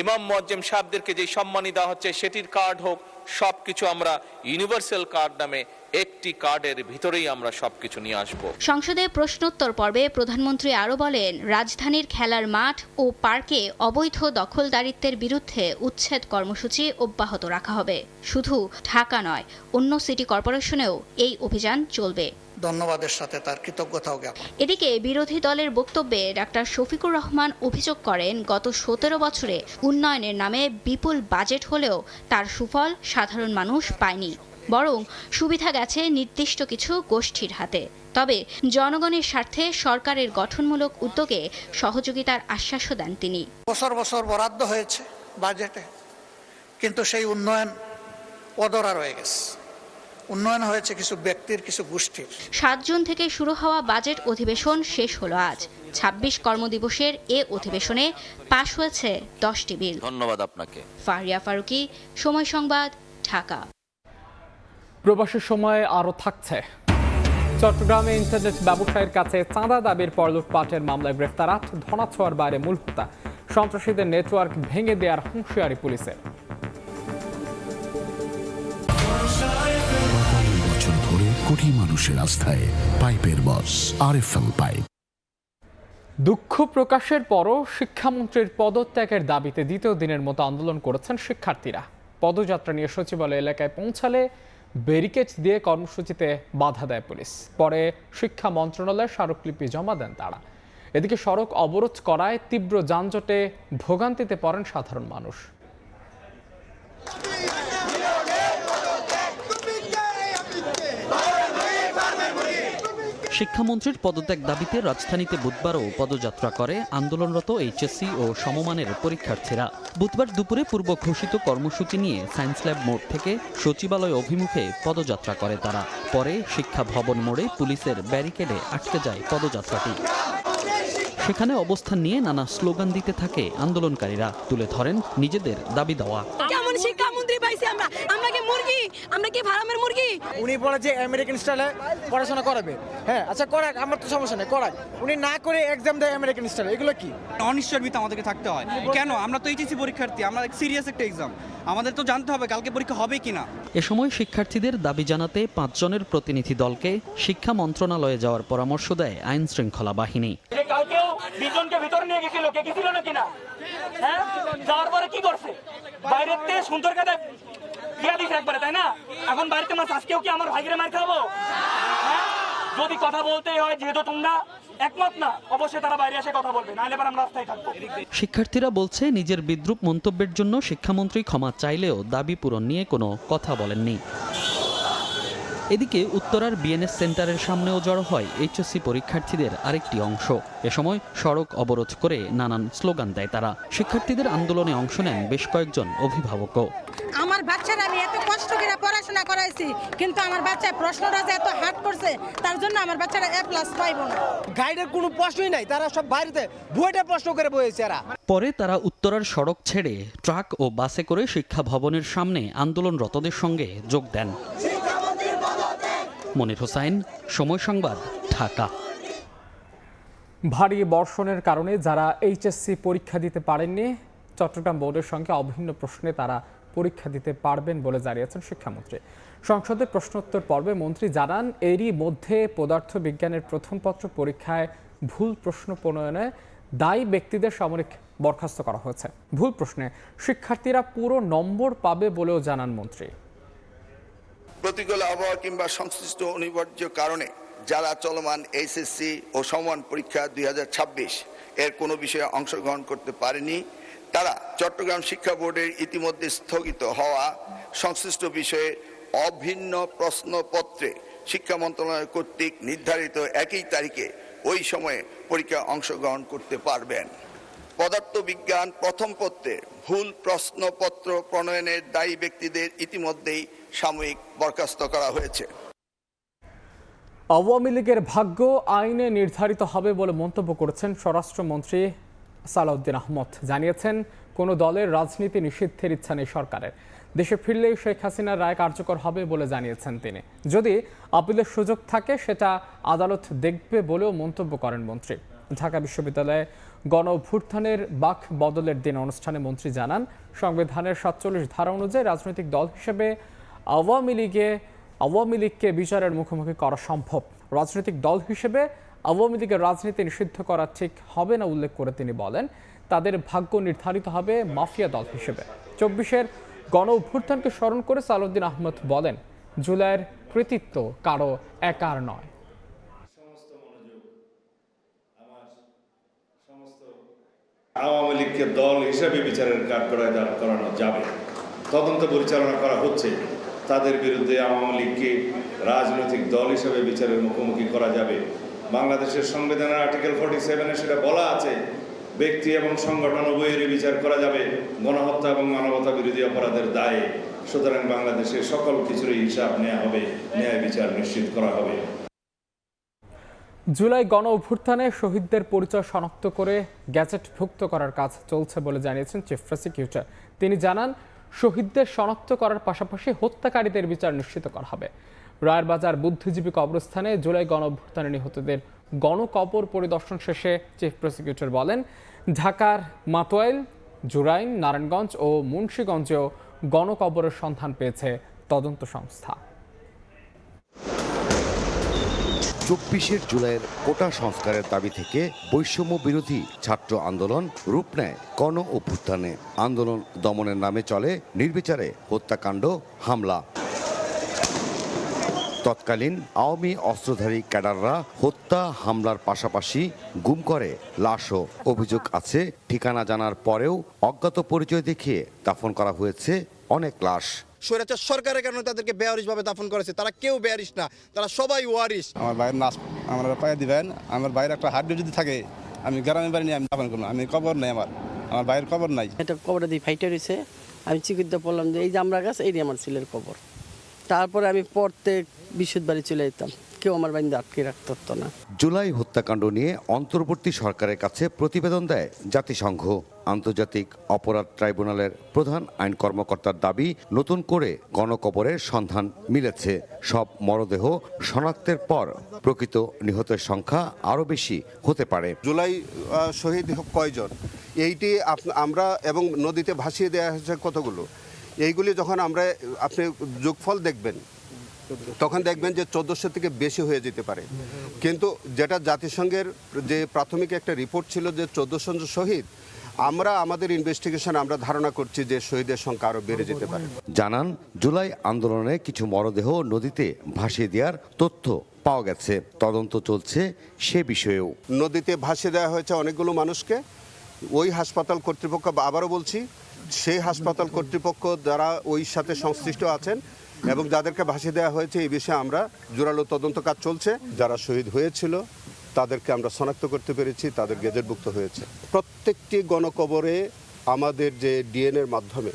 S8: ইমাম মুয়াজ্জিম সাহেবদেরকে যে সম্মানী দেওয়া হচ্ছে সেটির কার্ড হোক, সবকিছু আমরা ইউনিভার্সাল কার্ড নামে একটি কার্ডের ভিতরেই আমরা সবকিছু নিয়ে আসব।
S7: সংসদে প্রশ্নোত্তর পর্বে প্রধানমন্ত্রী আরও বলেন, রাজধানীর খেলার মাঠ ও পার্কে অবৈধ দখলদারিত্বের বিরুদ্ধে উচ্ছেদ কর্মসূচি অব্যাহত রাখা হবে। শুধু ঢাকা নয়, অন্য সিটি কর্পোরেশনেও এই অভিযান চলবে।
S9: ধন্যবাদের সাথে তার কৃতজ্ঞতাও জ্ঞাপন।
S7: এদিকে বিরোধী দলের বক্তব্যে ডাক্তার শফিকুর রহমান অভিযোগ করেন, গত 17 বছরে উন্নয়নের নামে বিপুল বাজেট হলেও তার সুফল সাধারণ মানুষ পায়নি, বরং সুবিধা গেছে নির্দিষ্ট কিছু গোষ্ঠীর হাতে। তবে জনগণের স্বার্থে সরকারের গঠনমূলক উদ্যোগে সহযোগিতার আশ্বাসও দেন তিনি।
S9: বছর বছর বরাদ্দ হয়েছে বাজেটে, কিন্তু সেই উন্নয়ন অধরা রয়ে গেছে। উন্নয়ন হয়েছে কিছু ব্যক্তির, কিছু গোষ্ঠীর।
S7: 7 জুন থেকে শুরু হওয়া বাজেট অধিবেশন শেষ হলো আজ। 26 কর্মদিবসের এ অধিবেশনে পাশ হয়েছে 10টি বিল।
S8: ধন্যবাদ আপনাকে।
S7: ফারিয়া ফারুকি, সময় সংবাদ, ঢাকা।
S1: প্রবাসের সময় আরও থাকছে। চট্টগ্রামে ইন্টারনেট ব্যবসায়ীর কাছে চাঁদা দাবির পর লুটপাটের মামলায় গ্রেফতার 8 ধনাছোঁয়ার বাইরে মূল হোতা। সন্ত্রাসীদের নেটওয়ার্ক ভেঙে দেওয়ার হুঁশিয়ারি পুলিশের।
S10: বছর ধরে কোটি মানুষের আস্থায় পাইপের বস আরএফএল পাইপ।
S1: দুঃখ প্রকাশের পরও শিক্ষামন্ত্রীর পদত্যাগের দাবিতে দ্বিতীয় দিনের মতো আন্দোলন করেছেন শিক্ষার্থীরা। পদযাত্রা নিয়ে সচিবালয় এলাকায় পৌঁছালে ব্যারিকেড দিয়ে কর্মসূচিতে বাধা দেয় পুলিশ। পরে শিক্ষা মন্ত্রণালয়ে স্মারকলিপি জমা দেন তারা। এদিকে সড়ক অবরোধ করায় তীব্র যানজটে ভোগান্তিতে পড়েন সাধারণ মানুষ।
S11: শিক্ষামন্ত্রীর পদত্যাগ দাবিতে রাজধানীতে বুধবারও পদযাত্রা করে আন্দোলনরত এইচএসসি ও সমমানের পরীক্ষার্থীরা। বুধবার দুপুরে পূর্ব ঘোষিত কর্মসূচি নিয়ে সায়েন্স ল্যাব মোড় থেকে সচিবালয় অভিমুখে পদযাত্রা করে তারা। পরে শিক্ষা ভবন মোড়ে পুলিশের ব্যারিকেডে আটকে যায় পদযাত্রাটি। সেখানে অবস্থান নিয়ে নানা স্লোগান দিতে থাকে আন্দোলনকারীরা। তুলে ধরেন নিজেদের দাবি দেওয়া।
S12: কেমন শিক্ষামন্ত্রী পাইছি আমরা? আমরা কি মুরগি? আমরা কি ফার্মের মুরগি?
S5: উনি বলে যে আমেরিকান স্টাইলে পড়াশোনা করাবে। হ্যাঁ, আচ্ছা করাক, আমার তো সমস্যা নেই, করাক। উনি না করে এক্সাম দেয় আমেরিকান স্টাইলে, এগুলো কি?
S13: অনিশ্চয়ের ভিতরে আমাদেরকে থাকতে হয় কেন? আমরা তো এইচএসসি পরীক্ষার্থী, আমরা সিরিয়াস একটা এক্সাম, আমাদের তো জানতে হবে কালকে পরীক্ষা হবে কিনা।
S11: এ সময় শিক্ষার্থীদের দাবি জানাতে 5 জনের প্রতিনিধি দলকে শিক্ষা মন্ত্রণালয়ে যাওয়ার পরামর্শ দেয় আইন শৃঙ্খলা বাহিনী।
S3: 20 জনকে ভিতরে নিয়ে গেছিল, কে গেছিল নাকি না? হ্যাঁ, যাওয়ার পরে কি করছে? বাইরের থেকে সুন্দর কাছে দিয়া দিছে একবারে, তাই না? এখন বাড়িতে মাছ, আজকেও কি আমার ভাইকে মার খাবো? হ্যাঁ, যদি কথা বলতেই হয়, যেহেতু তোমরা একমত না, অবশ্যই তারা বাইরে এসে কথা বলবে, নাহলে আমরা রাস্তায় থাকবো।
S11: শিক্ষার্থীরা বলছে, নিজের বিদ্রূপ মন্তব্যের জন্য শিক্ষামন্ত্রী ক্ষমা চাইলেও দাবি পূরণ নিয়ে কোনো কথা বলেননি। এদিকে উত্তরার বিএনএস সেন্টারের সামনেও জড়ো হয় এইচএসসি পরীক্ষার্থীদের আরেকটি অংশ। এ সময় সড়ক অবরোধ করে নানান স্লোগান দেয় তারা। শিক্ষার্থীদের আন্দোলনে অংশ নেন বেশ কয়েকজন অভিভাবকও।
S12: আমার বাচ্চারা আমি এত কষ্ট করে পড়াশোনা করাইছি, কিন্তু আমার বাচ্চা প্রশ্নটা যে এত হার্ড করছে, তার জন্য আমার বাচ্চারা A+ পাইবো না।
S5: গাইডের কোনো প্রশ্নই নাই, তারা সব বাইরেতে বুয়েটে প্রশ্ন করে বসেছে এরা।
S11: পরে তারা উত্তরার সড়ক ছেড়ে ট্রাক ও বাসে করে শিক্ষা ভবনের সামনে আন্দোলনরতদের সঙ্গে যোগ দেন। মনির হোসাইন, সময় সংবাদ, ঢাকা।
S1: ভারী বর্ষণের কারণে যারা এইচএসসি পরীক্ষা দিতে পারেননি, চট্টগ্রাম বোর্ডের সঙ্গে অভিন্ন প্রশ্নে তারা পরীক্ষা দিতে পারবেন বলে জানিয়েছেন শিক্ষামন্ত্রী। সংসদে প্রশ্নোত্তর পর্বে মন্ত্রী জানান, এরই মধ্যে পদার্থবিজ্ঞানের প্রথম পত্র পরীক্ষায় ভুল প্রশ্ন প্রণয়নে দায়ী ব্যক্তিদের সাময়িক বরখাস্ত করা হয়েছে। ভুল প্রশ্নে শিক্ষার্থীরা পুরো নম্বর পাবে বলেও জানান মন্ত্রী।
S14: প্রতিকূল আবহাওয়া কিংবা সংশ্লিষ্ট অনিবার্য কারণে যারা চলমান এইচএসসি ও সমমান পরীক্ষা 2026 এর কোনো বিষয়ে অংশগ্রহণ করতে পারেনি, তারা চট্টগ্রাম শিক্ষা বোর্ডের ইতিমধ্যে স্থগিত হওয়া সংশ্লিষ্ট বিষয়ে অভিন্ন প্রশ্নপত্রে শিক্ষা মন্ত্রণালয় কর্তৃক নির্ধারিত একই তারিখে ওই সময়ে পরীক্ষায় অংশগ্রহণ করতে পারবেন। পদার্থবিজ্ঞান প্রথম পত্রে ভুল প্রশ্নপত্র প্রণয়নের দায়ী ব্যক্তিদের ইতিমধ্যেই সাময়িক বরখাস্ত করা হয়েছে।
S1: আওয়ামী লীগের ভাগ্য আইনে নির্ধারিত হবে বলে মন্তব্য করেছেন স্বরাষ্ট্রমন্ত্রী সালাউদ্দিন আহমদ। জানিয়েছেন, কোনো দলের রাজনীতি নিষিদ্ধের ইচ্ছা নেই সরকারের। দেশে ফিরলেই শেখ হাসিনার রায় কার্যকর হবে বলে জানিয়েছেন তিনি। যদি আপিলের সুযোগ থাকে সেটা আদালত দেখবে বলেও মন্তব্য করেন মন্ত্রী। ঢাকা বিশ্ববিদ্যালয়ে গণ অভ্যুত্থানের বাক বদলের দিন অনুষ্ঠানে মন্ত্রী জানান, সংবিধানের 47 ধারা অনুযায়ী রাজনৈতিক দল হিসেবে আওয়ামী লীগকে বিচারের মুখোমুখি করা সম্ভব। রাজনৈতিক দল হিসেবে আওয়ামী লীগের রাজনীতি নিষিদ্ধ করা ঠিক হবে না উল্লেখ করে তিনি বলেন, তাদের ভাগ্য নির্ধারিত হবে মাফিয়া দল হিসেবে। 24-এর গণ অভ্যুত্থানকে স্মরণ করে সালাউদ্দিন আহমদ বলেন, জুলাইয়ের কৃতিত্ব কারো একার নয়।
S15: আওয়ামী লীগকে দল হিসেবে বিচারের কাঠগড়ায় দাঁড় করানো যাবে। তদন্ত পরিচালনা করা হচ্ছে, তাদের বিরুদ্ধে আওয়ামী লীগকে রাজনৈতিক দল হিসেবে বিচারের মুখোমুখি করা যাবে। বাংলাদেশের সংবিধানের আর্টিকেল 47-এ সেটা বলা আছে, ব্যক্তি এবং সংগঠন উভয়েরই বিচার করা যাবে গণহত্যা এবং মানবতা বিরোধী অপরাধের দায়ে। সুতরাং বাংলাদেশের সকল কিছুরই হিসাব নেওয়া হবে, ন্যায় বিচার নিশ্চিত করা হবে।
S1: জুলাই গণ অভ্যুত্থানে শহীদদের পরিচয় শনাক্ত করে গ্যাজেটভুক্ত করার কাজ চলছে বলে জানিয়েছেন চিফ প্রসিকিউটর। তিনি জানান, শহীদদের শনাক্ত করার পাশাপাশি হত্যাকারীদের বিচার নিশ্চিত করা হবে। রায়েরবাজার বুদ্ধিজীবী কবরস্থানে জুলাই গণ অভ্যুত্থানে নিহতদের গণকবর পরিদর্শন শেষে চিফ প্রসিকিউটর বলেন, ঢাকার মাতোয়াইল, জুরাইন, নারায়ণগঞ্জ ও মুন্সিগঞ্জেও গণকবরের সন্ধান পেয়েছে তদন্ত সংস্থা।
S16: 24 জুলাইয়ের কোটা সংস্কারের দাবি থেকে বৈষম্য বিরোধী ছাত্র আন্দোলন রূপ নেয় গণ অভ্যুত্থানে। আন্দোলন দমনের নামে চলে নির্বিচারে হত্যাকাণ্ড, হামলা। তৎকালীন আওয়ামী অস্ত্রধারী ক্যাডাররা হত্যা, হামলার পাশাপাশি গুম করে লাশও। অভিযোগ আছে, ঠিকানা জানার পরেও অজ্ঞাত পরিচয় দেখিয়ে দাফন করা হয়েছে অনেক লাশ।
S5: স্বৈরাচার সরকারের কারণে তাদেরকে বেয়ারিশভাবে দাফন করেছে। তারা কেউ বেয়ারিশ না, তারা সবাই ওয়ারিশ।
S17: আমার ভাইয়ের নাচ আমরা পায়ে দিবেন। আমার ভাইয়ের একটা হাড্ডি যদি থাকে, আমি গ্রামের বাড়ি নিয়ে আমি দাফন করবো। আমি কবর নেই, আমার ভাইয়ের কবর নাই।
S18: এটা কবরটা দিয়ে ফাইটে রয়েছে। আমি চিকিৎসা পড়লাম যে এই যে আমরা গাছ, এইটাই আমার ছেলের কবর। তারপরে আমি পড়তে বিশুদ্ধ বাড়ি চলে যেতাম, কেউ আমার বাড়িতে আটকে রাখতো না।
S16: জুলাই হত্যাকাণ্ড নিয়ে অন্তর্বর্তী সরকারের কাছে প্রতিবেদন দেয় জাতিসংঘ। আন্তর্জাতিক অপরাধ ট্রাইব্যুনালের প্রধান আইন কর্মকর্তার দাবি, নতুন করে গণকবরের সন্ধান মিলেছে। সব মরদেহ শনাক্তের পর প্রকৃত নিহতের সংখ্যা আরও বেশি হতে পারে।
S2: জুলাই শহীদ কয়জন, এইটি আমরা এবং নদীতে ভাসিয়ে দেওয়া হয়েছে কতগুলো, এইগুলি যখন আপনি যোগফল দেখবেন,
S19: তখন দেখবেন যে 1400 থেকে বেশি হয়ে যেতে পারে। কিন্তু যেটা জাতিসংঘের যে প্রাথমিক একটা রিপোর্ট ছিল যে 1400 শহীদ, আমরা আমাদের ইনভেস্টিগেশন আমরা ধারণা করছি যে শহীদের সংখ্যা আরও বেড়ে যেতে পারে।
S16: জানান জুলাই আন্দোলনে কিছু মরদেহ নদীতে ভাসিয়ে দেওয়ার তথ্য পাওয়া গেছে, তদন্ত চলছে সে বিষয়েও।
S19: নদীতে ভাসিয়ে দেওয়া হয়েছে অনেকগুলো মানুষকে। ওই হাসপাতাল কর্তৃপক্ষ, আবারও বলছি, সেই হাসপাতাল কর্তৃপক্ষ যারা ওই সাথে সংশ্লিষ্ট আছেন এবং যাদেরকে ভাসিয়ে দেওয়া হয়েছে এই বিষয়ে আমরা জোরালো তদন্ত কাজ চলছে। যারা শহীদ হয়েছিল তাদেরকে আমরা শনাক্ত করতে পেরেছি, তাদের গেজেটভুক্ত হয়েছে। প্রত্যেকটি গণকবরে আমাদের যে ডিএনএর মাধ্যমে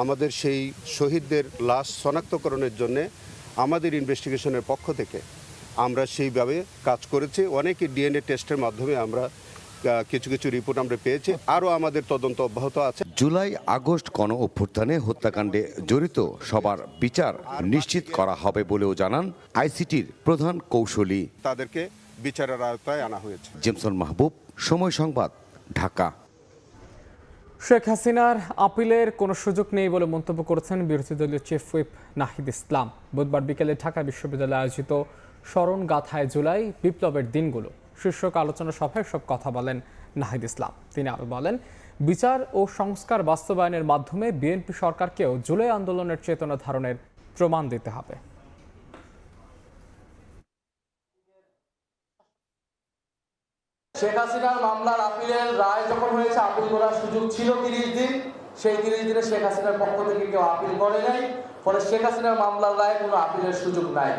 S19: আমাদের সেই শহীদদের লাশ শনাক্তকরণের জন্য আমাদের ইনভেস্টিগেশনের পক্ষ থেকে আমরা সেইভাবে কাজ করেছি। অনেকে ডিএনএ টেস্টের মাধ্যমে আমরা কিছু কিছু রিপোর্ট আমরা পেয়েছি, আরও আমাদের তদন্ত অব্যাহত আছে।
S16: জুলাই আগস্ট গণ অভ্যুত্থানে হত্যাকাণ্ডে জড়িত সবার বিচার নিশ্চিত করা হবে বলেও জানান আইসিটির প্রধান কৌশলী।
S19: তাদেরকে বিচারের আওতায় আনা হয়েছে।
S16: জেমসন মাহবুব, সময় সংবাদ, ঢাকা।
S1: শেখ হাসিনার আপিলের কোনো সুযোগ নেই বলে মন্তব্য করেছেন বিরোধী দলীয় চিফ হুইপ নাহিদ ইসলাম। বুধবার বিকেলে ঢাকা বিশ্ববিদ্যালয়ে আয়োজিত স্মরণ গাথায় জুলাই বিপ্লবের দিনগুলো শীর্ষক আলোচনা সভায় সব কথা বলেন নাহিদ ইসলাম। তিনি আরও বলেন, বিচার ও সংস্কার বাস্তবায়নের মাধ্যমে বিএনপি সরকারকেও জুলাই আন্দোলনের চেতনা ধারণের প্রমাণ দিতে হবে।
S20: শেখ হাসিনার মামলার আপিলের রায় যখন হয়েছে, আপিল করার সুযোগ ছিল 30 দিন। সেই 30 দিনে শেখ হাসিনার পক্ষ থেকে কেউ আপিল করে নাই, ফলে শেখ হাসিনার মামলার রায় কোনো আপিলের সুযোগ নাই।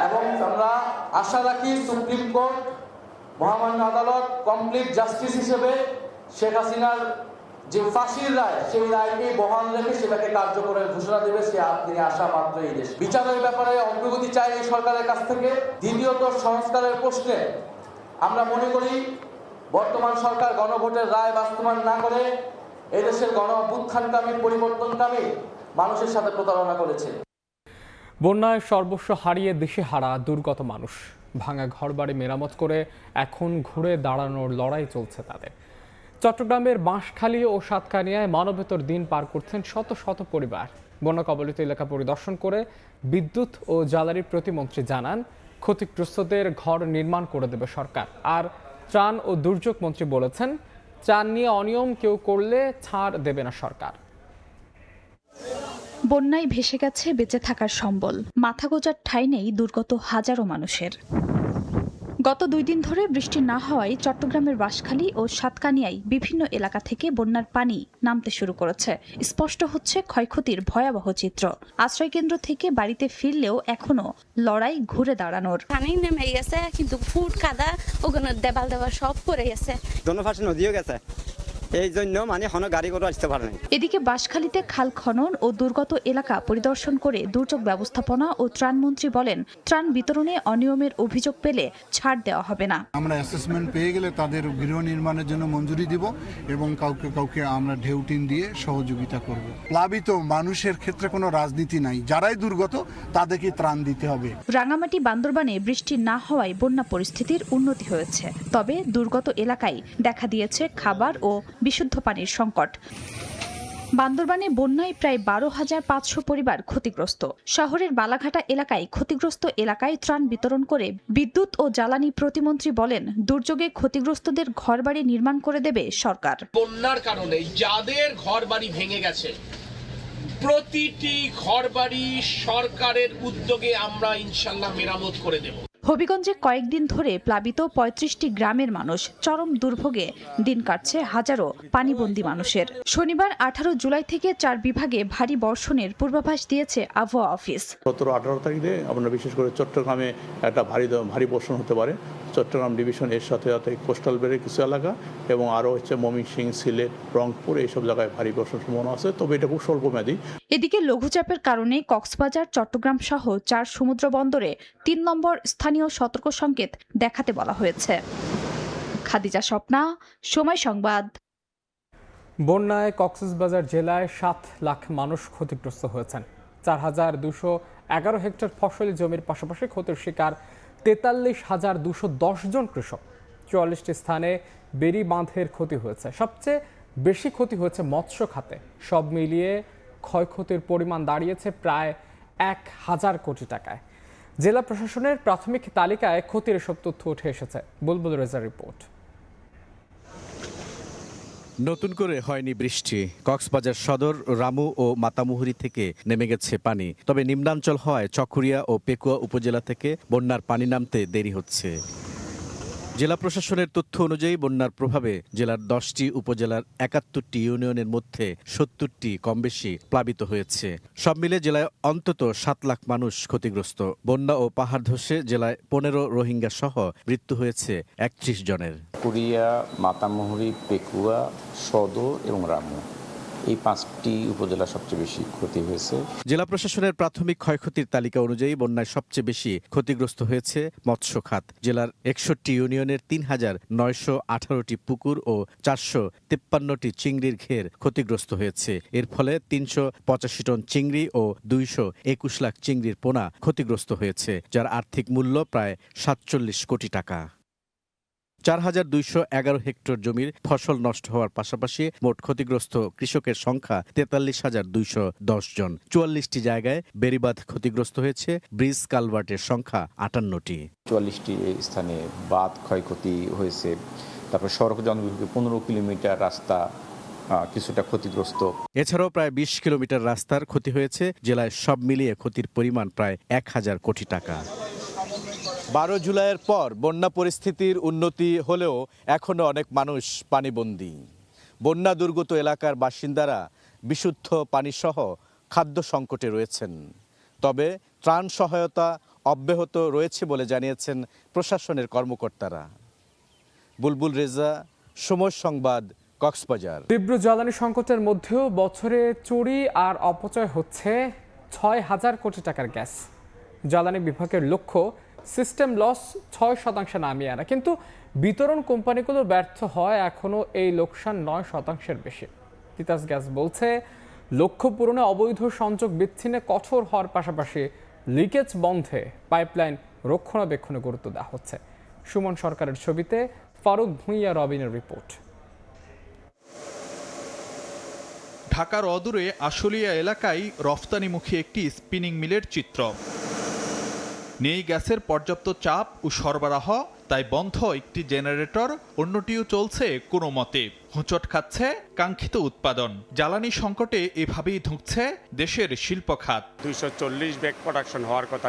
S20: এবং আমরা আশা রাখি সুপ্রিম কোর্ট, মহামান্য আদালত কমপ্লিট জাস্টিস হিসেবে শেখ হাসিনার যে ফাঁসির রায়, সেই রায়কে বহাল রেখে সেটাকে কার্যকরের ঘোষণা দেবে, সে আপনি আশা মাত্র এই দেশ। বিচারের ব্যাপারে অগ্রগতি চাই এই সরকারের কাছ থেকে। দ্বিতীয়ত, সংস্কারের প্রশ্নে আমরা মনে করি বর্তমান সরকার গণভোটের রায় বাস্তবায়ন না করে এদেশের গণ অভ্যুত্থানকামী, পরিবর্তনকামী মানুষের সাথে প্রতারণা করেছে।
S1: বন্যায় সর্বস্ব হারিয়ে দিশেহারা দুর্গত মানুষ ভাঙা ঘরবাড়ি মেরামত করে এখন ঘুরে দাঁড়ানোর লড়াই চলছে তাদের। চট্টগ্রামের বাঁশখালী ও সাতকানিয়ায় মানবেতর দিন পার করছেন শত শত পরিবার। বন্যা কবলিত এলাকা পরিদর্শন করে বিদ্যুৎ ও জ্বালানি প্রতিমন্ত্রী জানান, ক্ষতিগ্রস্তদের ঘর নির্মাণ করে দেবে সরকার। আর ত্রাণ ও দুর্যোগ মন্ত্রী বলেছেন, ত্রাণ নিয়ে অনিয়ম কেউ করলে ছাড় দেবে না সরকার।
S21: বন্যায় ভেসে গেছে বেঁচে থাকার সম্বল, মাথা গোঁজার ঠাঁই নেই দুর্গত হাজারো মানুষের। গত 2 দিন ধরে বৃষ্টি না হওয়ায় চট্টগ্রামের বাঁশখালী ও সাতকানিয়ায় বিভিন্ন এলাকা থেকে বন্যার পানি নামতে শুরু করেছে। স্পষ্ট হচ্ছে ক্ষয়ক্ষতির ভয়াবহ চিত্র। আশ্রয়কেন্দ্র থেকে বাড়িতে ফিরলেও এখনো লড়াই ঘুরে দাঁড়ানোর।
S22: পানি নেমে গেছে, কিন্তু ফুট কাদা ওখানে দেবাল দেওয়াল সব পড়ে গেছে।
S23: দোনোপাশে নদীও গেছে, এই জন্য মানে কোনো গাড়ি করে আসতে পারে না।
S21: এদিকে বাঁশখালীতে খাল খনন ও দুর্গত এলাকা পরিদর্শন করে দুর্যোগ ব্যবস্থাপনা ও ত্রাণমন্ত্রী বলেন, ত্রাণ বিতরণে অনিয়মের অভিযোগ পেলে ছাড় দেওয়া হবে না।
S24: আমরা অ্যাসেসমেন্ট পেয়ে গেলে তাদের গৃহ নির্মাণের জন্য মঞ্জুরি দিব এবং কাউকে কাউকে আমরা ঢেউটিন দিয়ে সহযোগিতা করব। প্লাবিত মানুষের ক্ষেত্রে কোনো রাজনীতি নাই, যারাই দুর্গত তাদেরকে ত্রাণ দিতে হবে।
S21: রাঙামাটি বান্দরবানে বৃষ্টি না হওয়ায় বন্যা পরিস্থিতির উন্নতি হয়েছে, তবে দুর্গত এলাকায় দেখা দিয়েছে খাবার ও বিশুদ্ধ পানির সংকট। বান্দরবানে বন্যায় প্রায় 12,500 পরিবার ক্ষতিগ্রস্ত। শহরের বালাঘাটা এলাকায় ক্ষতিগ্রস্ত এলাকায় ত্রাণ বিতরণ করে বিদ্যুৎ ও জ্বালানি প্রতিমন্ত্রী বলেন, দুর্যোগে ক্ষতিগ্রস্তদের ঘরবাড়ি নির্মাণ করে দেবে সরকার।
S25: বন্যার কারণে যাদের ঘরবাড়ি ভেঙে গেছে, প্রতিটি ঘরবাড়ি সরকারের উদ্যোগে আমরা ইনশাল্লাহ মেরামত করে দেব।
S21: হবিগঞ্জে কয়েকদিন ধরে প্লাবিত 35টি গ্রামের মানুষ চরম দুর্ভোগে দিন কাটছে হাজারো পানিবন্দী মানুষের। শনিবার 18 জুলাই থেকে 4 বিভাগে ভারী বর্ষণের পূর্বাভাস দিয়েছে আবহাওয়া অফিস।
S26: 17-18 তারিখে আমরা বিশেষ করে চট্টগ্রামে একটা ভারী বর্ষণ হতে পারে। চট্টগ্রাম ডিভিশন এর সাথে সাথে কোস্টাল বেল্টের কিছু এলাকা এবং আরও হচ্ছে ময়মনসিংহ, সিলেট, রংপুর এইসব জায়গায় ভারী বর্ষণ সম্ভাবনা আছে, তবে এটা খুব স্বল্পমেয়াদী।
S21: এদিকে লঘুচাপের কারণে কক্সবাজার, চট্টগ্রাম সহ 4 সমুদ্র বন্দরে 3 নম্বর স্থানীয় সতর্ক সংকেত দেখাতে বলা হয়েছে। খাদিজা স্বপ্না, সময় সংবাদ।
S1: বন্যায় কক্সবাজার জেলায় 7 লাখ মানুষ ক্ষতিগ্রস্ত হয়েছেন। 4,211 হেক্টর ফসলি জমির পাশাপাশি ক্ষতির শিকার 43,210 জন কৃষক। 44টি স্থানে বেড়ি বাঁধের ক্ষতি হয়েছে। সবচেয়ে বেশি ক্ষতি হয়েছে মৎস্য খাতে। সব মিলিয়ে ক্ষয়ক্ষতির পরিমাণ দাঁড়িয়েছে প্রায় 1,000 কোটি টাকায়। জেলা প্রশাসনের প্রাথমিক তালিকায় ক্ষতির এসব তথ্য উঠে এসেছে। বুলবুল রেজার রিপোর্ট।
S4: নতুন করে হয়নি বৃষ্টি। কক্সবাজার সদর, রামু ও মাতামুহুরী থেকে নেমে গেছে পানি। তবে নিম্নাঞ্চল হওয়ায় চকরিয়া ও পেকুয়া উপজেলা থেকে বন্যার পানি নামতে দেরি হচ্ছে। জেলা প্রশাসনের তথ্য অনুযায়ী বন্যার প্রভাবে জেলার 10টি উপজেলার 71টি ইউনিয়নের মধ্যে 70টি কম বেশি প্লাবিত হয়েছে। সব মিলে জেলায় অন্তত 7 লাখ মানুষ ক্ষতিগ্রস্ত। বন্যা ও পাহাড় ধসে জেলায় 15 রোহিঙ্গা সহ মৃত্যু হয়েছে 31 জনের।
S6: কুরিয়া, মাতামুহুরী, পেকুয়া, সদর এবং রামু, এই 5টি উপজেলা সবচেয়ে বেশি ক্ষতি হয়েছে।
S4: জেলা প্রশাসনের প্রাথমিক ক্ষয়ক্ষতির তালিকা অনুযায়ী বন্যায় সবচেয়ে বেশি ক্ষতিগ্রস্ত হয়েছে মৎস্য খাত। জেলার 61টি ইউনিয়নের 3,918টি পুকুর ও 453টি চিংড়ির ঘের ক্ষতিগ্রস্ত হয়েছে। এর ফলে 385 টন চিংড়ি ও 221 লাখ চিংড়ির পোনা ক্ষতিগ্রস্ত হয়েছে, যার আর্থিক মূল্য প্রায় 47 কোটি টাকা। 4,211 হেক্টর জমির ফসল নষ্ট হওয়ার পাশাপাশি মোট ক্ষতিগ্রস্ত কৃষকের সংখ্যা 43,210 জন। 44টি জায়গায় বেড়িবাঁধ ক্ষতিগ্রস্ত হয়েছে। ব্রিজ কালভার্টের সংখ্যা 58টি।
S6: 44টি স্থানে বাঁধ ক্ষয়ক্ষতি হয়েছে। তারপর সড়ক জনবিভাগে 15 কিলোমিটার রাস্তা কিছুটা ক্ষতিগ্রস্ত।
S4: এছাড়াও প্রায় 20 কিলোমিটার রাস্তার ক্ষতি হয়েছে। জেলায় সব মিলিয়ে ক্ষতির পরিমাণ প্রায় 1,000 কোটি টাকা। 12 জুলাইয়ের পর বন্যা পরিস্থিতির উন্নতি হলেও এখনও অনেক মানুষ পানিবন্দী। বন্যা দুর্গত এলাকার বাসিন্দারা বিশুদ্ধ পানিসহ খাদ্য সংকটে রয়েছেন। তবে ত্রাণ সহায়তা অব্যাহত রয়েছে বলে জানিয়েছেন প্রশাসনের কর্মকর্তারা। বুলবুল রেজা, সময় সংবাদ, কক্সবাজার।
S1: তীব্র জ্বালানি সংকটের মধ্যেও বছরে চুরি আর অপচয় হচ্ছে 6,000 কোটি টাকার গ্যাস। জ্বালানি বিভাগের লক্ষ্য সিস্টেম লস 6% নামিয়ে আনা, কিন্তু বিতরণ কোম্পানিগুলো ব্যর্থ হয় এখনও এই লোকসান 9%-এর বেশি। তিতাস গ্যাস বলছে লক্ষ্য পূরণে অবৈধ সংযোগ বিচ্ছিন্নে কঠোর হওয়ার পাশাপাশি লিকেজ বন্ধে পাইপলাইন রক্ষণাবেক্ষণে গুরুত্ব দেওয়া হচ্ছে। সুমন সরকারের ছবিতে ফারুক ভুঁইয়া রবিনের রিপোর্ট।
S7: ঢাকার অদূরে আশুলিয়া এলাকায় রফতানিমুখী একটি স্পিনিং মিলের চিত্র। নেই গ্যাসের পর্যাপ্ত চাপ ও সরবরাহ, তাই বন্ধ একটি জেনারেটর, অন্যটিও চলছে কোনো মতে। হোঁচট খাচ্ছে কাঙ্ক্ষিত উৎপাদন। জ্বালানি সংকটে এভাবেই ধুঁকছে দেশের শিল্প খাত।
S8: 240 ব্যাগ প্রোডাকশন হওয়ার কথা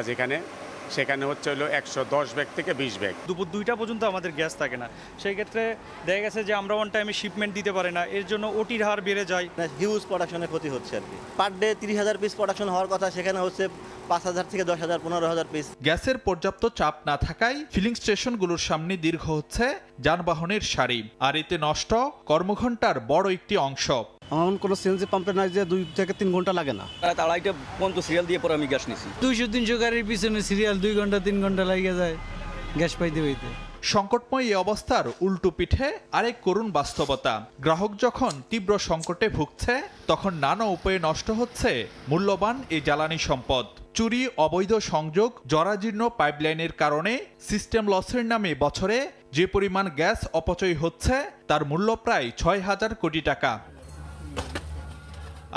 S8: সেখানে হচ্ছে হলো 110 ব্যাগ থেকে 20 ব্যাগ।
S9: দুপুর 2টা পর্যন্ত আমাদের গ্যাস থাকে না। সেই ক্ষেত্রে দেখা গেছে যে আমরা অন টাইমে শিপমেন্ট দিতে পারি না, এর জন্য ওটির হার বেড়ে যায়।
S10: হিউজ প্রোডাকশনের ক্ষতি হচ্ছে আর কি। পার ডে 30,000 পিস প্রোডাকশন হওয়ার কথা, সেখানে হচ্ছে 5,000 থেকে 10,000, 15,000 পিস।
S7: গ্যাসের পর্যাপ্ত চাপ না থাকায় ফিলিং স্টেশনগুলোর সামনে দীর্ঘ হচ্ছে যানবাহনের সারি, আর এতে নষ্ট কর্মঘণ্টার বড় একটি অংশ।
S10: আমার কোনো সিএনজি পাম্পে নাই যে 2 থেকে 3 ঘন্টা লাগে না।
S13: তাড়াইটা পর্যন্ত সিরিয়াল দিয়ে পরে আমি গ্যাস নিছি।
S10: 200-300 গাড়ির পিছনে সিরিয়াল 2 ঘন্টা 3 ঘন্টা লাগে যায় গ্যাস পাইতে।
S7: সংকটময় এই অবস্থার উল্টো পিঠে আরেক করুণ বাস্তবতা। গ্রাহক যখন তীব্র সংকটে ভুগছে, তখন নানা উপায়ে নষ্ট হচ্ছে মূল্যবান এই জ্বালানি সম্পদ। চুরি, অবৈধ সংযোগ, জরাজীর্ণ পাইপলাইনের কারণে সিস্টেম লসের নামে বছরে যে পরিমাণ গ্যাস অপচয় হচ্ছে তার মূল্য প্রায় 6,000 কোটি টাকা।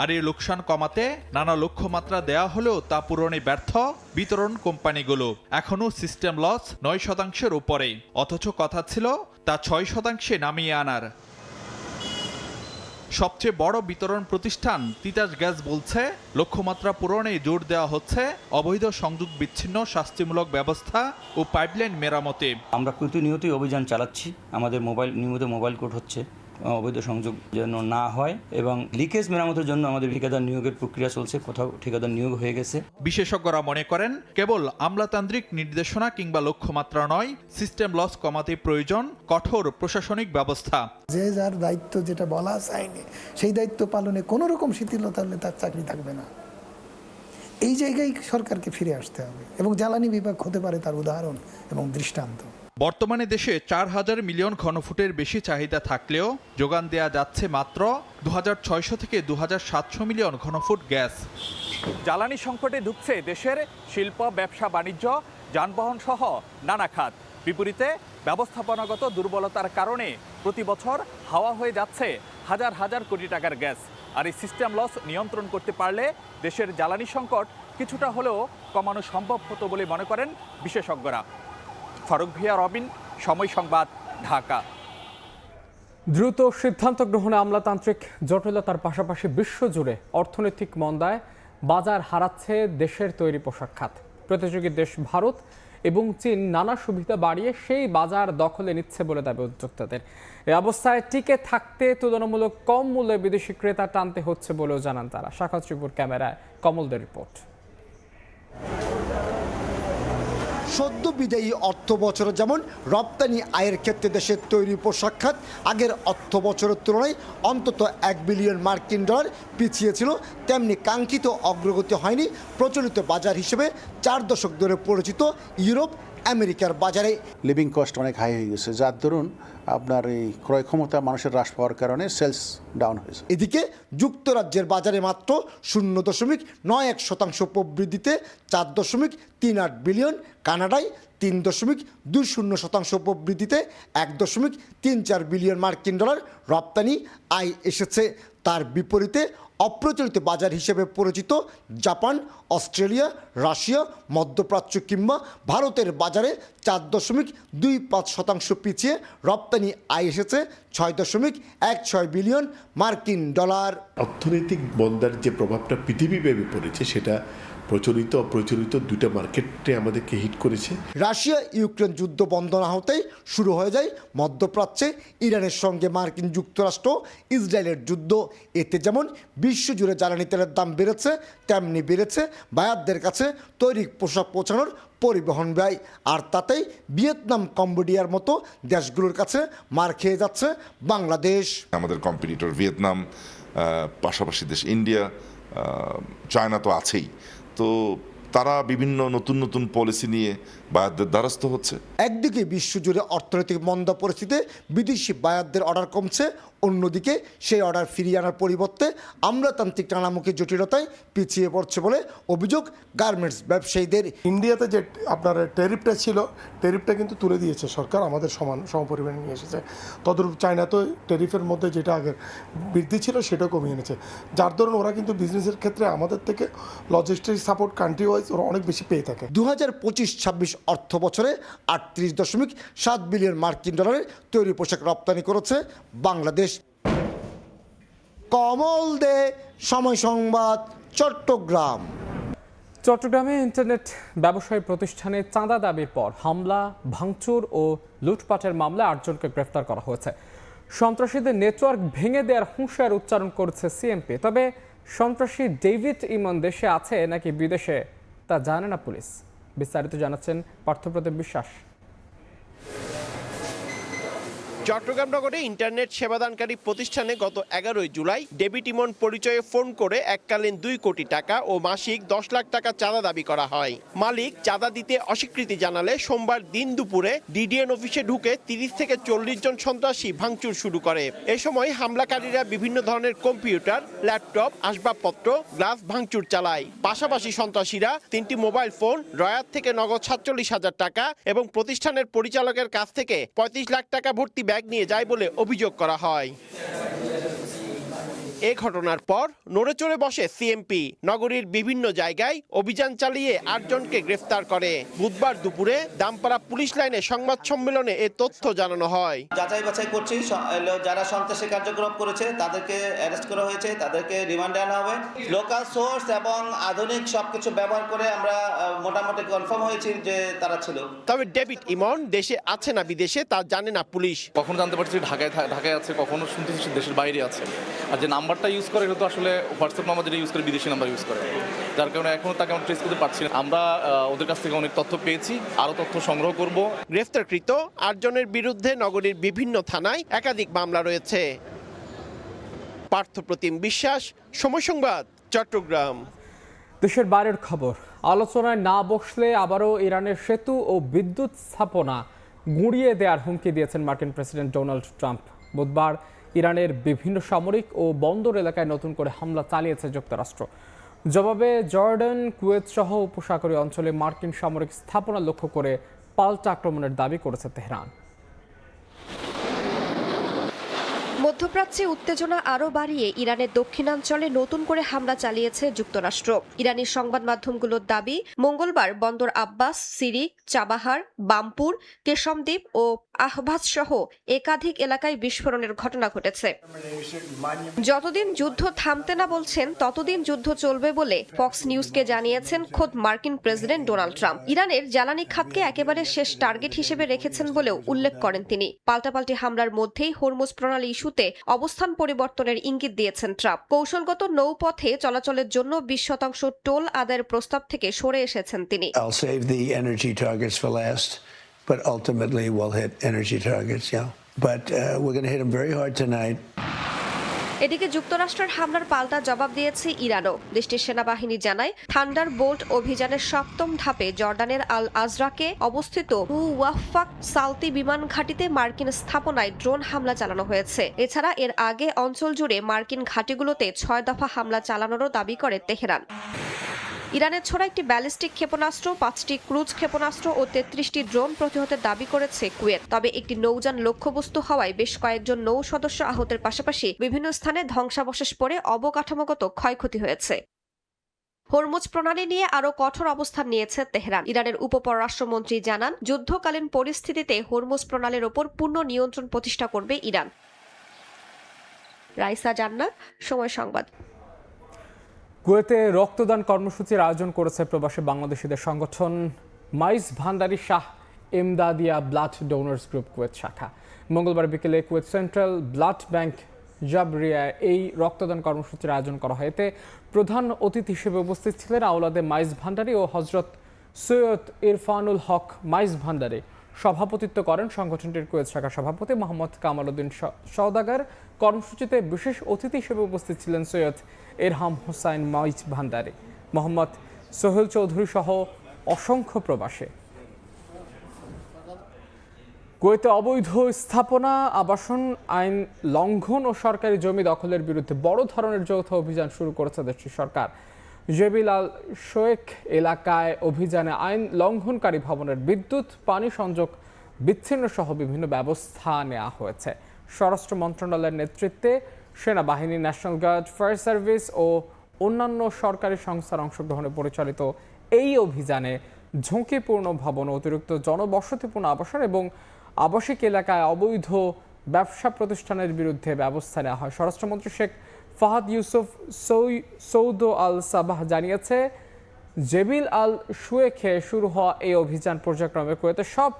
S7: আর এই লোকসান কমাতে নানা লক্ষ্যমাত্রা দেওয়া হলেও তা পূরণে ব্যর্থ বিতরণ কোম্পানিগুলো। এখনও সিস্টেম লস 9%-এর উপরে, অথচ কথা ছিল তা 6%-এ নামিয়ে আনার। সবচেয়ে বড় বিতরণ প্রতিষ্ঠান তিতাস গ্যাস বলছে লক্ষ্যমাত্রা পূরণে জোর দেওয়া হচ্ছে অবৈধ সংযোগ বিচ্ছিন্ন শাস্তিমূলক ব্যবস্থা ও পাইপলাইন মেরামতে।
S13: আমরা প্রতিনিয়তই অভিযান চালাচ্ছি। আমাদের নিয়মিত মোবাইল কোর্ট হচ্ছে, অবৈধ সংযোগ যেন না হয়, এবং লিকেজ মেরামতের জন্য আমাদের ঠিকাদার নিয়োগের প্রক্রিয়া চলছে। কোথাও ঠিকাদার নিয়োগ হয়ে গেছে।
S7: বিশেষজ্ঞরা মনে করেন কেবল আমলাতান্ত্রিক নির্দেশনা কিংবা লক্ষ্যমাত্রা নয়, সিস্টেম লস কমাতে প্রয়োজন কঠোর প্রশাসনিক ব্যবস্থা।
S27: যে যার দায়িত্ব যেটা বলা আছে আইনে, সেই দায়িত্ব পালনে কোনো রকম শিথিলতা হলে তার চাকরি থাকবে না। এই জায়গায় সরকারকে ফিরে আসতে হবে, এবং জ্বালানি বিভাগ হতে পারে তার উদাহরণ এবং দৃষ্টান্ত।
S7: বর্তমানে দেশে 4,000 মিলিয়ন ঘনফুটের বেশি চাহিদা থাকলেও যোগান দেয়া যাচ্ছে মাত্র 2,600 থেকে 2,700 মিলিয়ন ঘনফুট গ্যাস। জ্বালানি সংকটে ধুঁকছে দেশের শিল্প, ব্যবসা, বাণিজ্য, যানবাহন সহ নানা খাত। বিপরীতে ব্যবস্থাপনাগত দুর্বলতার কারণে প্রতি বছর হাওয়া হয়ে যাচ্ছে হাজার হাজার কোটি টাকার গ্যাস। আর এই সিস্টেম লস নিয়ন্ত্রণ করতে পারলে দেশের জ্বালানি সংকট কিছুটা হলেও কমানো সম্ভব হতো বলে মনে করেন বিশেষজ্ঞরা। ফারুক ভিয়া, রবিন, সময় সংবাদ, ঢাকা।
S1: দ্রুত সিদ্ধান্ত গ্রহণে আমলাতান্ত্রিক জটিলতার পাশাপাশি বিশ্বজুড়ে অর্থনৈতিক মন্দায় বাজার হারাচ্ছে দেশের তৈরি পোশাক খাত। প্রতিযোগী দেশ ভারত এবং চীন নানা সুবিধা বাড়িয়ে সেই বাজার দখলে নিচ্ছে বলে দাবি উদ্যোক্তাদের। এই অবস্থায় টিকে থাকতে তুলনামূলক কম মূল্যে বিদেশি ক্রেতা টানতে হচ্ছে বলেও জানান তারা। শাখাত ত্রিপুর ক্যামেরায় কমলদের রিপোর্ট।
S3: সদ্য বিদায়ী অর্থ বছরে যেমন রপ্তানি আয়ের ক্ষেত্রে দেশের তৈরি পোশাক খাত আগের অর্থ বছরের তুলনায় অন্তত $1 বিলিয়ন মার্কিন ডলার পিছিয়ে ছিল, তেমনি কাঙ্ক্ষিত অগ্রগতি হয়নি প্রচলিত বাজার হিসেবে 4 দশক ধরে পরিচিত ইউরোপ আমেরিকার বাজারে।
S5: লিভিং কস্ট অনেক হাই হয়ে গেছে, যার দরুন আপনার এই ক্রয় ক্ষমতা মানুষের হ্রাস পাওয়ার কারণে সেলস ডাউন হয়েছে।
S3: এদিকে যুক্তরাজ্যের বাজারে মাত্র 0.91% প্রবৃদ্ধিতে 4.38 বিলিয়ন, কানাডায় 3.20% প্রবৃদ্ধিতে 1.34 বিলিয়ন মার্কিন ডলার রপ্তানি আয় এসেছে। তার বিপরীতে অপ্রচলিত বাজার হিসেবে পরিচিত জাপান, অস্ট্রেলিয়া, রাশিয়া, মধ্যপ্রাচ্য কিংবা ভারতের বাজারে 4.25% পিছিয়ে রপ্তানি আয় এসেছে 6.16 বিলিয়ন মার্কিন ডলার।
S11: অর্থনৈতিক মন্দার যে প্রভাবটা পৃথিবীব্যাপী পড়েছে সেটা প্রচলিত অপ্রচলিত দুটো মার্কেটে আমাদেরকে হিট করেছে।
S3: রাশিয়া ইউক্রেন যুদ্ধ বন্ধ না হতেই শুরু হয়ে যায় মধ্যপ্রাচ্যে ইরানের সঙ্গে মার্কিন যুক্তরাষ্ট্র ইসরায়েলের যুদ্ধ। এতে যেমন বিশ্বজুড়ে জ্বালানি তেলের দাম বেড়েছে, তেমনি বেড়েছে বায়ারদের কাছে তৈরি পোশাক পৌঁছানোর পরিবহন ব্যয়। আর তাতেই ভিয়েতনাম, কম্বোডিয়ার মতো দেশগুলোর কাছে মার খেয়ে যাচ্ছে বাংলাদেশ।
S12: আমাদের কম্পিটিটর ভিয়েতনাম, পাশাপাশি দেশ ইন্ডিয়া, চায়না তো আছেই, তো তারা বিভিন্ন নতুন নতুন পলিসি নিয়ে বায়ারদের দ্বারস্থ হচ্ছে।
S3: একদিকে বিশ্বজুড়ে অর্থনৈতিক মন্দা পরিস্থিতিতে বিদেশি বায়ারদের অর্ডার কমছে, অন্যদিকে সেই অর্ডার ফিরিয়ে আনার পরিবর্তে আমলাতান্ত্রিক টানামুখী জটিলতায় পিছিয়ে পড়ছে বলে অভিযোগ গার্মেন্টস ব্যবসায়ীদের।
S14: ইন্ডিয়াতে যে আপনার ট্যারিফটা ছিল, ট্যারিফটা কিন্তু তুলে দিয়েছে সরকার, আমাদের সমপরিমাণে নিয়ে এসেছে। তদরূপ চায়না তো ট্যারিফের মধ্যে যেটা আগের বৃদ্ধি ছিল সেটা কমিয়ে এনেছে, যার দরুন ওরা কিন্তু বিজনেসের ক্ষেত্রে আমাদের থেকে লজিস্টিক সাপোর্ট কান্ট্রি ওয়াইজ ওরা অনেক বেশি পেয়ে থাকে।
S3: 2025-26 অর্থ বছরে 38.7 বিলিয়ন মার্কিন ডলারের তৈরি পোশাক রপ্তানি করেছে বাংলাদেশ। কমল দে, সময় সংবাদ, চট্টগ্রাম।
S1: চট্টগ্রামে ইন্টারনেট ব্যবসায়ী প্রতিষ্ঠানে চাঁদা দাবির পর হামলা, ভাঙচুর ও লুটপাটের মামলায় 8 জনকে গ্রেফতার করা হয়েছে। সন্ত্রাসীদের নেটওয়ার্ক ভেঙে দেওয়ার হুঁশিয়ার উচ্চারণ করেছে সিএমপি। তবে সন্ত্রাসী ডেভিড ইমন দেশে আছে নাকি বিদেশে তা জানে না পুলিশ। বিস্তারিত জানাচ্ছেন পার্থপ্রতিম বিশ্বাস।
S15: চট্টগ্রাম নগরে ইন্টারনেট সেবাদানকারী প্রতিষ্ঠানে গত 11 জুলাই ডেভিড ইমন পরিচয়ে ফোন করে এককালীন 2 কোটি টাকা ও মাসিক 10 লাখ টাকা চাঁদা দাবি করা হয়। মালিক চাঁদা দিতে অস্বীকৃতি জানালে সোমবার দিন দুপুরে ডিডিএন অফিসে ঢুকে 30 থেকে 40 জন সন্ত্রাসী ভাঙচুর শুরু করে। এ সময় হামলাকারীরা বিভিন্ন ধরনের কম্পিউটার, ল্যাপটপ, আসবাবপত্র, গ্লাস ভাঙচুর চালায়। পাশাপাশি সন্ত্রাসীরা 3টি মোবাইল ফোন, রয়াত থেকে নগদ 47,000 টাকা এবং প্রতিষ্ঠানের পরিচালকের কাছ থেকে 35 লাখ টাকা ভর্তি ব্যাগ নিয়ে যায় বলে অভিযোগ করা হয়। এ ঘটনার পর নড়ে চড়ে বসে সিএমপি। নগরীর বিভিন্ন জায়গায় অভিযান চালিয়ে 8 জনকে গ্রেফতার করে। বুধবার দুপুরে দামপাড়া পুলিশ লাইনে সংবাদ সম্মেলনে এ তথ্য জানানো হয়।
S17: যাচাই বাছাই করছি, যারা সন্ত্রাসী কার্যক্রম করেছে তাদেরকে অ্যারেস্ট করা হয়েছে, তাদেরকে রিমান্ডে আনা হবে। লোকাল সোর্স এবং আধুনিক সবকিছু ব্যবহার করে আমরা মোটামুটি কনফার্ম হয়েছি যে তারা ছিল।
S15: তবে ডেভিড ইমন দেশে আছে না বিদেশে তা জানে না পুলিশ।
S28: কখনো জানতে পারছি ঢাকায় আছে, কখনো শুনতেছি দেশের বাইরে আছে। আর যে নাম্বারটা ইউজ করে এটা তো আসলে হোয়াটসঅ্যাপ নাম্বার যেটা ইউজ করে বিদেশি নাম্বার ইউজ করে, যার কারণে এখনো তাকে আমরা ট্রেস করতে পারছি না। আমরা ওদের কাছ থেকে অনেক তথ্য পেয়েছি, আরও তথ্য সংগ্রহ করব।
S15: গ্রেফতারকৃত 8 জনের বিরুদ্ধে নগরীর বিভিন্ন থানায় একাধিক মামলা রয়েছে। পার্থপ্রতিম বিশ্বাস, সময় সংবাদ, চট্টগ্রাম।
S1: দেশের বাইরের খবর, আলোচনায় না বসলে আবারও ইরানের সেতু ও বিদ্যুৎ স্থাপনা গুঁড়িয়ে দেওয়ার হুমকি দিয়েছেন মার্কিন প্রেসিডেন্ট ডোনাল্ড ট্রাম্প। বুধবার ইরানের বিভিন্ন সামরিক ও বন্দর এলাকায় নতুন করে হামলা চালিয়েছে যুক্তরাষ্ট্র। জবাবে জর্ডান, কুয়েত সহ উপসাগরীয় অঞ্চলে মার্কিন সামরিক স্থাপনা লক্ষ্য করে পাল্টা আক্রমণের দাবি করেছে তেহরান।
S2: মধ্যপ্রাচ্যে উত্তেজনা আরও বাড়িয়ে ইরানের দক্ষিণাঞ্চলে নতুন করে হামলা চালিয়েছে যুক্তরাষ্ট্র। ইরানি সংবাদ মাধ্যমগুলোর দাবি, মঙ্গলবার বন্দর আব্বাস, সিরিক, চাবাহার, বামপুর, কেশমদ্বীপ ও আহবাজ সহ একাধিক এলাকায় বিস্ফোরণের ঘটনা ঘটেছে। যতদিন যুদ্ধ থামতে না বলছেন ততদিন যুদ্ধ চলবে বলে ফক্স নিউজকে জানিয়েছেন খোদ মার্কিন প্রেসিডেন্ট ডোনাল্ড ট্রাম্প। ইরানের জ্বালানি খাতকে একেবারে শেষ টার্গেট হিসেবে রেখেছেন বলেও উল্লেখ করেন তিনি। পাল্টাপাল্টি হামলার মধ্যেই হরমুজ প্রণালী ইস্যুতে অবস্থান পরিবর্তনের ইঙ্গিত দিয়েছেন ট্রাম্প। কৌশলগত নৌপথে চলাচলের জন্য 20% টোল আদায়ের প্রস্তাব থেকে সরে এসেছেন তিনি।
S16: But ultimately we'll hit energy targets, yeah. But we're going to hit them very hard tonight.
S2: এদিকে যুক্তরাষ্ট্রের হামলার পাল্টা জবাব দিয়েছে ইরানও। দেশটির সেনাবাহিনী জানায়, থান্ডার বোল্ট অভিযানের 7ম ধাপে জর্ডানের আল আজরাকে অবস্থিত মুওয়াফাক সালতি বিমান ঘাঁটিতে মার্কিন স্থাপনায় ড্রোন হামলা চালানো হয়েছে। এছাড়া এর আগে অঞ্চল জুড়ে মার্কিন ঘাঁটিগুলোতে 6 দফা হামলা চালানোরও দাবি করে তেহরান। ইরানের ছোড়া একটি ব্যালিস্টিক ক্ষেপণাস্ত্র, 5টি ক্রুজ ক্ষেপণাস্ত্র ও 33টি ড্রোন প্রতিহতের দাবি করেছে কুয়েত। তবে একটি নৌযান লক্ষ্যবস্তু হওয়ায় বেশ কয়েকজন নৌ সদস্য আহতের পাশাপাশি বিভিন্ন স্থানে ধ্বংসাবশেষ পড়ে অবকাঠামোগত ক্ষয়ক্ষতি হয়েছে। হরমুজ প্রণালী নিয়ে আরও কঠোর অবস্থান নিয়েছে তেহরান। ইরানের উপপররাষ্ট্রমন্ত্রী জানান, যুদ্ধকালীন পরিস্থিতিতে হরমুজ প্রণালীর ওপর পূর্ণ নিয়ন্ত্রণ প্রতিষ্ঠা করবে ইরান। রাইসা জান্নাত, সময় সংবাদ।
S1: কুয়েতে রক্তদান কর্মসূচির আয়োজন করেছে প্রবাসী বাংলাদেশিদের সংগঠন Maizbhandari Shah Emdadia blood donors group Kuwait শাখা। মঙ্গলবার বিকেলে কুয়েত সেন্ট্রাল ব্লাড ব্যাংক জাবরিয়ায় এই রক্তদান কর্মসূচির আয়োজন করা হয়। এতে প্রধান অতিথি হিসেবে উপস্থিত ছিলেন আওলাদে মাইজ ভান্ডারী ও হজরত সৈয়দ ইরফানুল হক মাইজ ভান্ডারী। সভাপতিত্ব করেন সংগঠনটির কুয়েত শাখা সভাপতি মোহাম্মদ কামাল উদ্দিন সওদাগর। কর্মসূচিতে বিশেষ অতিথি হিসেবে উপস্থিত ছিলেন সৈয়দ এরহাম হোসাইন মাইজ ভান্ডারী, মোহাম্মদ সোহেল চৌধুরী সহ অসংখ্য প্রবাসী। কুয়েতে অবৈধ স্থাপনা, আবাসন আইন লঙ্ঘন ও সরকারি জমি দখলের বিরুদ্ধে বড় ধরনের যৌথ অভিযান শুরু করেছে দেশটির সরকার। জেবিল আল শোয়েখ এলাকায় অভিযানে আইন লঙ্ঘনকারী ভবনের বিদ্যুৎ, পানি সংযোগ বিচ্ছিন্ন সহ বিভিন্ন ব্যবস্থা নেওয়া হয়েছে। স্বরাষ্ট্র মন্ত্রণালয়ের নেতৃত্বে সেনাবাহিনী, ন্যাশনাল গার্ড, ফায়ার সার্ভিস ও অন্যান্য সরকারি সংস্থার অংশগ্রহণে পরিচালিত এই অভিযানে ঝুঁকিপূর্ণ ভবন, অতিরিক্ত জনবসতিপূর্ণ আবাসন এবং আবাসিক এলাকায় অবৈধ ব্যবসা প্রতিষ্ঠানের বিরুদ্ধে ব্যবস্থা নেওয়া হয়। স্বরাষ্ট্রমন্ত্রী শেখ ফাহাদ ইউসুফ সৌদ আল সাবাহ জানিয়েছে, জেবিল আল শুয়েখে শুরু হওয়া এই অভিযান পর্যায়ক্রমে কুয়েতের সব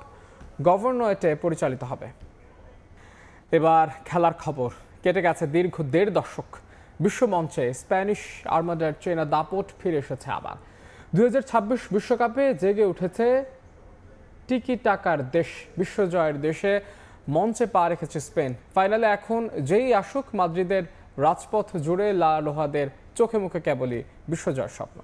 S1: গভর্নরেটে পরিচালিত হবে। এবার খেলার খবর। কেটে গেছে দীর্ঘ 1.5 দশক। বিশ্বমঞ্চে স্প্যানিশ আর্মাডার চেনা দাপট ফিরে এসেছে আবার। 2026 বিশ্বকাপে জেগে উঠেছে টিকি টাকার দেশ। বিশ্বজয়ের দেশে মঞ্চে পা রেখেছে স্পেন। ফাইনালে এখন যেই আসুক, মাদ্রিদের রাজপথ জুড়ে লা লোহাদের চোখে মুখে কেবলই বিশ্বজয়ের স্বপ্ন।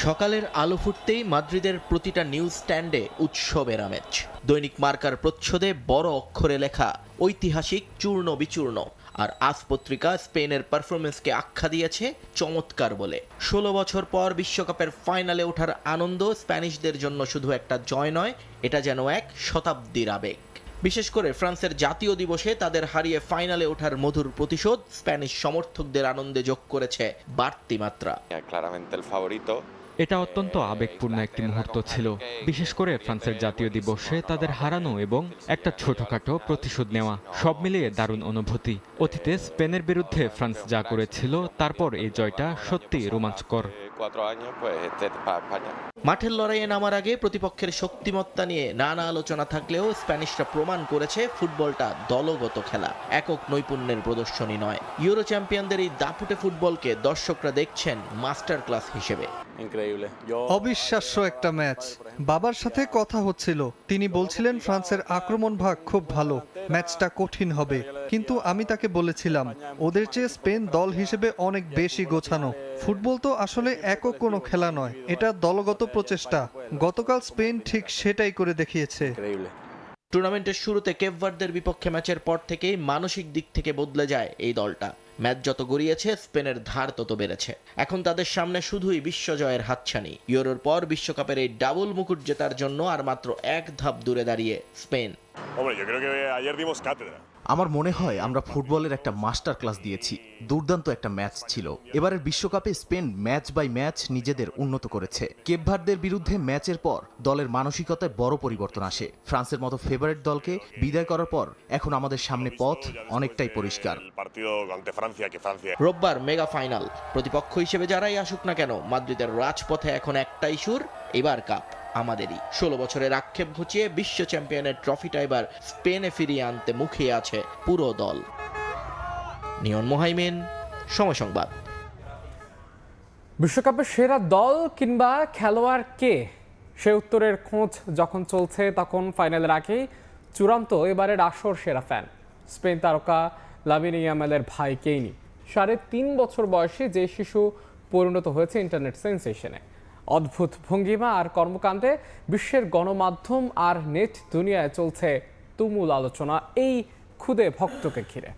S18: সকালের আলো ফুটতেই মাদ্রিদের প্রতিটা নিউজ স্ট্যান্ডে উৎসবের আমেজ। দৈনিক মার্কার প্রচ্ছদে বড় অক্ষরে লেখা ঐতিহাসিক চূর্ণ বিচূর্ণ। আর আজ পত্রিকা স্পেনের পারফরমেন্সকে আখ্যা দিয়েছে চমৎকার বলে। 16 বছর পর বিশ্বকাপের ফাইনালে ওঠার আনন্দ স্প্যানিশদের জন্য শুধু একটা জয় নয়, এটা যেন এক শতাব্দীর আবেগ। বিশেষ করে ফ্রান্সের জাতীয় দিবসে তাদের হারিয়ে ফাইনালে ওঠার মধুর প্রতিশোধ স্প্যানিশ সমর্থকদের আনন্দে যোগ করেছে বাড়তি মাত্রা।
S19: এটা অত্যন্ত আবেগপূর্ণ একটি মুহূর্ত ছিল, বিশেষ করে ফ্রান্সের জাতীয় দিবসে তাদের হারানো এবং একটা ছোটখাটো প্রতিশোধ নেওয়া, সব মিলিয়ে দারুণ অনুভূতি। অতীতে স্পেনের বিরুদ্ধে ফ্রান্স যা করেছিল, তারপর এই জয়টা সত্যি রোমাঞ্চকর।
S18: মাঠের লড়াইয়ে নামার আগে প্রতিপক্ষের শক্তিমত্তা নিয়ে নানা আলোচনা থাকলেও স্প্যানিশরা প্রমাণ করেছে ফুটবলটা দলগত খেলা, একক নৈপুণ্যের প্রদর্শনী নয়। ইউরো চ্যাম্পিয়নদের এই দাপুটে ফুটবলকে দর্শকরা দেখছেন মাস্টার ক্লাস হিসেবে।
S20: অবিশ্বাস্য একটা ম্যাচ। বাবার সাথে কথা হচ্ছিল, তিনি বলছিলেন ফ্রান্সের আক্রমণ ভাগ খুব ভালো, ম্যাচটা কঠিন হবে। কিন্তু আমি তাকে বলেছিলাম ওদের চেয়ে স্পেন দল হিসেবে অনেক বেশি গোছানো। ফুটবল তো আসলে একক কোনো খেলা নয়, এটা দলগত প্রচেষ্টা। গতকাল স্পেন ঠিক সেটাই করে দেখিয়েছে।
S18: টুর্নামেন্টের শুরুতে কেপ ভার্দের বিপক্ষে ম্যাচের পর থেকেই মানসিক দিক থেকে বদলে যায় এই দলটা। ম্যাচ যত গড়িয়েছে স্পেনের ধার তত বেড়েছে। এখন তাদের সামনে শুধুই বিশ্বজয়ের হাতছানি। ইউরোর পর বিশ্বকাপের এই ডাবল মুকুট জেতার জন্য আর মাত্র এক ধাপ দূরে দাঁড়িয়ে স্পেন।
S4: আমার মনে হয় আমরা ফুটবলের একটা মাস্টার ক্লাস দিয়েছি। দুর্দান্ত একটা ম্যাচ ছিল। এবারের বিশ্বকাপে স্পেন ম্যাচ বাই ম্যাচ নিজেদের উন্নত করেছে। কেপ ভার্দের বিরুদ্ধে ম্যাচের পর দলের মানসিকতায় বড় পরিবর্তন আসে। ফ্রান্সের মতো ফেভারিট দলকে বিদায় করার পর এখন আমাদের সামনে পথ অনেকটাই পরিষ্কার।
S18: রোববার মেগা ফাইনাল। প্রতিপক্ষ হিসেবে যারাই আসুক না কেন, মাদ্রিদের রাজপথে এখন একটাই সুর, এবার কাপ আমাদেরই। 16 বছরের আক্ষেপ ঘুচিয়ে বিশ্ব চ্যাম্পিয়নের ট্রফিটা এবার স্পেনে ফিরিয়ে আনতে মুখিয়ে আছে পুরো দল। নিয়ন মোহাইমিন, সময় সংবাদ।
S1: বিশ্বকাপের সেরা দল কিংবা খেলোয়াড় কে, সে উত্তরের খোঁজ যখন চলছে তখন ফাইনালের আগেই চূড়ান্ত এবারের আসর সেরা ফ্যান স্পেন তারকা লামিন ইয়ামালের ভাই কেইনি। 3.5 বছর বয়সী যে শিশু পরিণত হয়েছে ইন্টারনেট সেন্সেশনে। অদ্ভুত ভঙ্গিমা আর কর্মকাণ্ডে বিশ্বের গণমাধ্যম আর নেট দুনিয়ায় চলছে তুমুল আলোচনা এই খুদে ভক্তকে ঘিরে।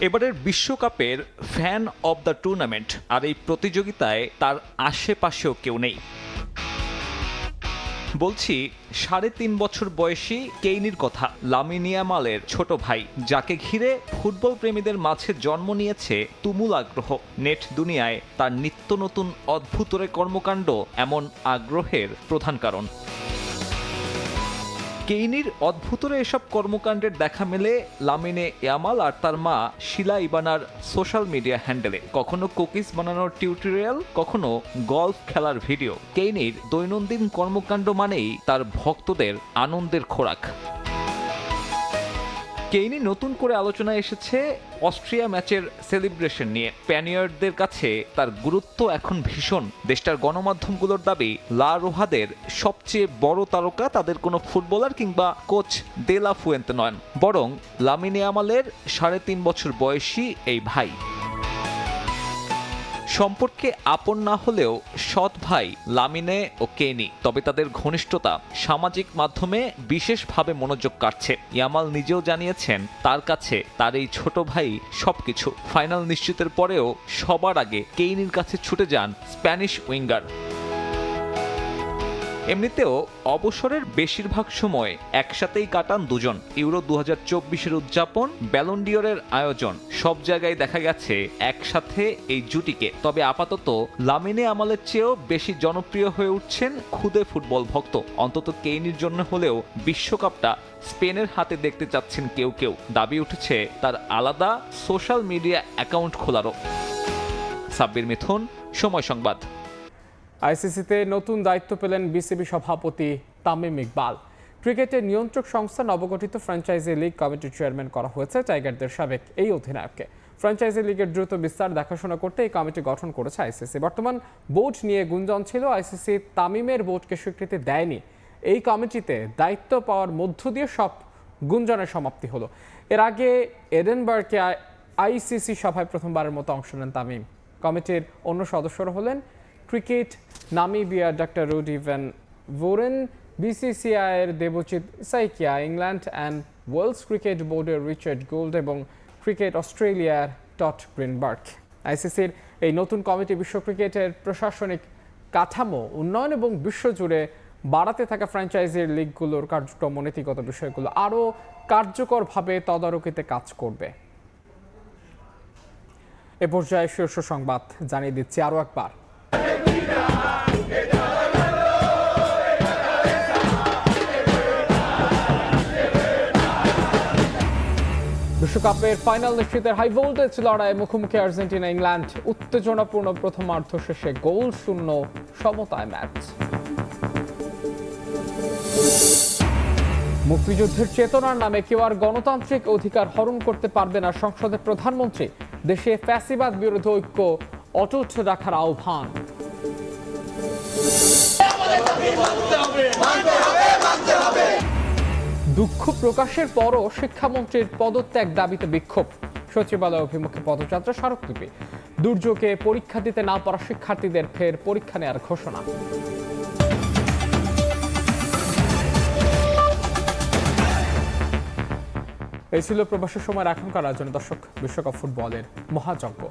S6: এবারের বিশ্বকাপের ফ্যান অব দ্য টুর্নামেন্ট, আর এই প্রতিযোগিতায় তার আশেপাশেও কেউ নেই। বলছি 3.5 বছর বয়সী কেইনির কথা, লামিন ইয়ামালের ছোট ভাই, যাকে ঘিরে ফুটবল প্রেমীদের মাঝে জন্ম নিয়েছে তুমুল আগ্রহ। নেট দুনিয়ায় তার নিত্য নতুন অদ্ভুতরে কর্মকাণ্ড এমন আগ্রহের প্রধান কারণ। কেইনির অদ্ভুতরে এসব কর্মকাণ্ডের দেখা মেলে লামিনে ইয়ামাল আর তার মা শিলা ইবানার সোশ্যাল মিডিয়া হ্যান্ডেলে। কখনো কুকিজ বানানোর টিউটোরিয়াল, কখনো গলফ খেলার ভিডিও। কেইনির দৈনন্দিন কর্মকাণ্ড মানেই তার ভক্তদের আনন্দের খোরাক। কেইনি নতুন করে আলোচনায় এসেছে অস্ট্রিয়া ম্যাচের সেলিব্রেশন নিয়ে। স্প্যানিয়ার্ডদের কাছে তার গুরুত্ব এখন ভীষণ। দেশটার গণমাধ্যমগুলোর দাবি, লা রোহাদের সবচেয়ে বড় তারকা তাদের কোনো ফুটবলার কিংবা কোচ দে লা ফুয়েন্তে নন, বরং লামিন ইয়ামালের 3.5 বছর বয়সী এই ভাই। সম্পর্কে আপন না হলেও সৎ ভাই লামিনে ও কেইনি, তবে তাদের ঘনিষ্ঠতা সামাজিক মাধ্যমে বিশেষভাবে মনোযোগ কাটছে। ইয়ামাল নিজেও জানিয়েছেন তার কাছে তার এই ছোট ভাই সবকিছু। ফাইনাল নিশ্চিতের পরেও সবার আগে কেইনির কাছে ছুটে যান স্প্যানিশ উইঙ্গার। এমনিতেও অবসরের বেশিরভাগ সময় একসাথেই কাটান দুজন। ইউরো 2024-এর উদযাপন, ব্যালন ডিওরের আয়োজন, সব জায়গায় দেখা গেছে একসাথে এই জুটিকে। তবে আপাতত লামিনে ইয়ামালের চেয়েও বেশি জনপ্রিয় হয়ে উঠছেন খুদে ফুটবল ভক্ত। অন্তত কেইনির জন্য হলেও বিশ্বকাপটা স্পেনের হাতে দেখতে চাচ্ছেন কেউ কেউ। দাবি উঠেছে তার আলাদা সোশ্যাল মিডিয়া অ্যাকাউন্ট খোলারও। সাব্বির মিথুন, সময় সংবাদ।
S1: আইসিসিতে নতুন দায়িত্ব পেলেন বিসিবি সভাপতি তামিম ইকবাল। ক্রিকেটের নিয়ন্ত্রক সংস্থা নবগঠিত ফ্র্যাঞ্চাইজি লিগ কমিটির চেয়ারম্যান করা হয়েছে টাইগারদের সাবেক এই অধিনায়ককে। ফ্র্যাঞ্চাইজি লিগের দ্রুত বিস্তার দেখাশোনা করতে এই কমিটি গঠন করেছে আইসিসি। বর্তমান বোর্ড নিয়ে গুঞ্জন ছিল, আইসিসি তামিমের বোর্ডকে স্বীকৃতি দেয়নি। এই কমিটিতে দায়িত্ব পাওয়ার মধ্য দিয়ে সব গুঞ্জনের সমাপ্তি হলো। এর আগে এডেনবার্গে আইসিসি সভায় প্রথমবারের মতো অংশ নেন তামিম। কমিটির অন্য সদস্যরা হলেন cricket Namibia doctor Rudi van Vuuren, বিসিসিআইয়ের Devajit Saikia, England and Wales cricket বোর্ডের রিচার্ড গোল্ড এবং ক্রিকেট অস্ট্রেলিয়ার টট গ্রিনবার্গ। আইসিসির এই নতুন কমিটি বিশ্ব ক্রিকেটের প্রশাসনিক কাঠামো উন্নয়ন এবং বিশ্বজুড়ে বাড়াতে থাকা ফ্র্যাঞ্চাইজির লিগগুলোর কার্যক্রম ও নীতিগত বিষয়গুলো আরও কার্যকরভাবে তদারকিতে কাজ করবে। এ পর্যায়ে শীর্ষ সংবাদ জানিয়ে দিচ্ছি আরও একবার। বিশ্বকাপের ফাইনাল নিশ্চিতের হাই ভোল্টেজ লড়াইয়ে মুখোমুখি আর্জেন্টিনা ইংল্যান্ড। উত্তেজনাপূর্ণ প্রথমার্ধ শেষে গোল শূন্য সমতায় ম্যাচ। মুক্তিযুদ্ধের চেতনার নামে কেউ আর গণতান্ত্রিক অধিকার হরণ করতে পারবে না, সংসদের প্রধানমন্ত্রী। দেশে ফ্যাসিবাদ বিরোধী ঐক্য অটুট রাখার আহ্বান। দুঃখ প্রকাশের পরও শিক্ষামন্ত্রীর পদত্যাগ দাবিতে বিক্ষোভ। সচিবালয় অভিমুখে পদযাত্রা, স্মারকলিপি। দুর্যোগে পরীক্ষা দিতে না পারা শিক্ষার্থীদের ফের পরীক্ষা নেওয়ার ঘোষণা। এই ছিল প্রবাসী সময়ের এখনকার আয়োজন। দর্শক, বিশ্বকাপ ফুটবলের মহাযজ্ঞ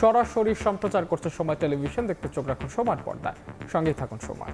S1: সরাসরি সম্প্রচার করছে সময় টেলিভিশন। দেখতে চোখ রাখুন সময়ের পর্দায়, সঙ্গেই থাকুন সময়।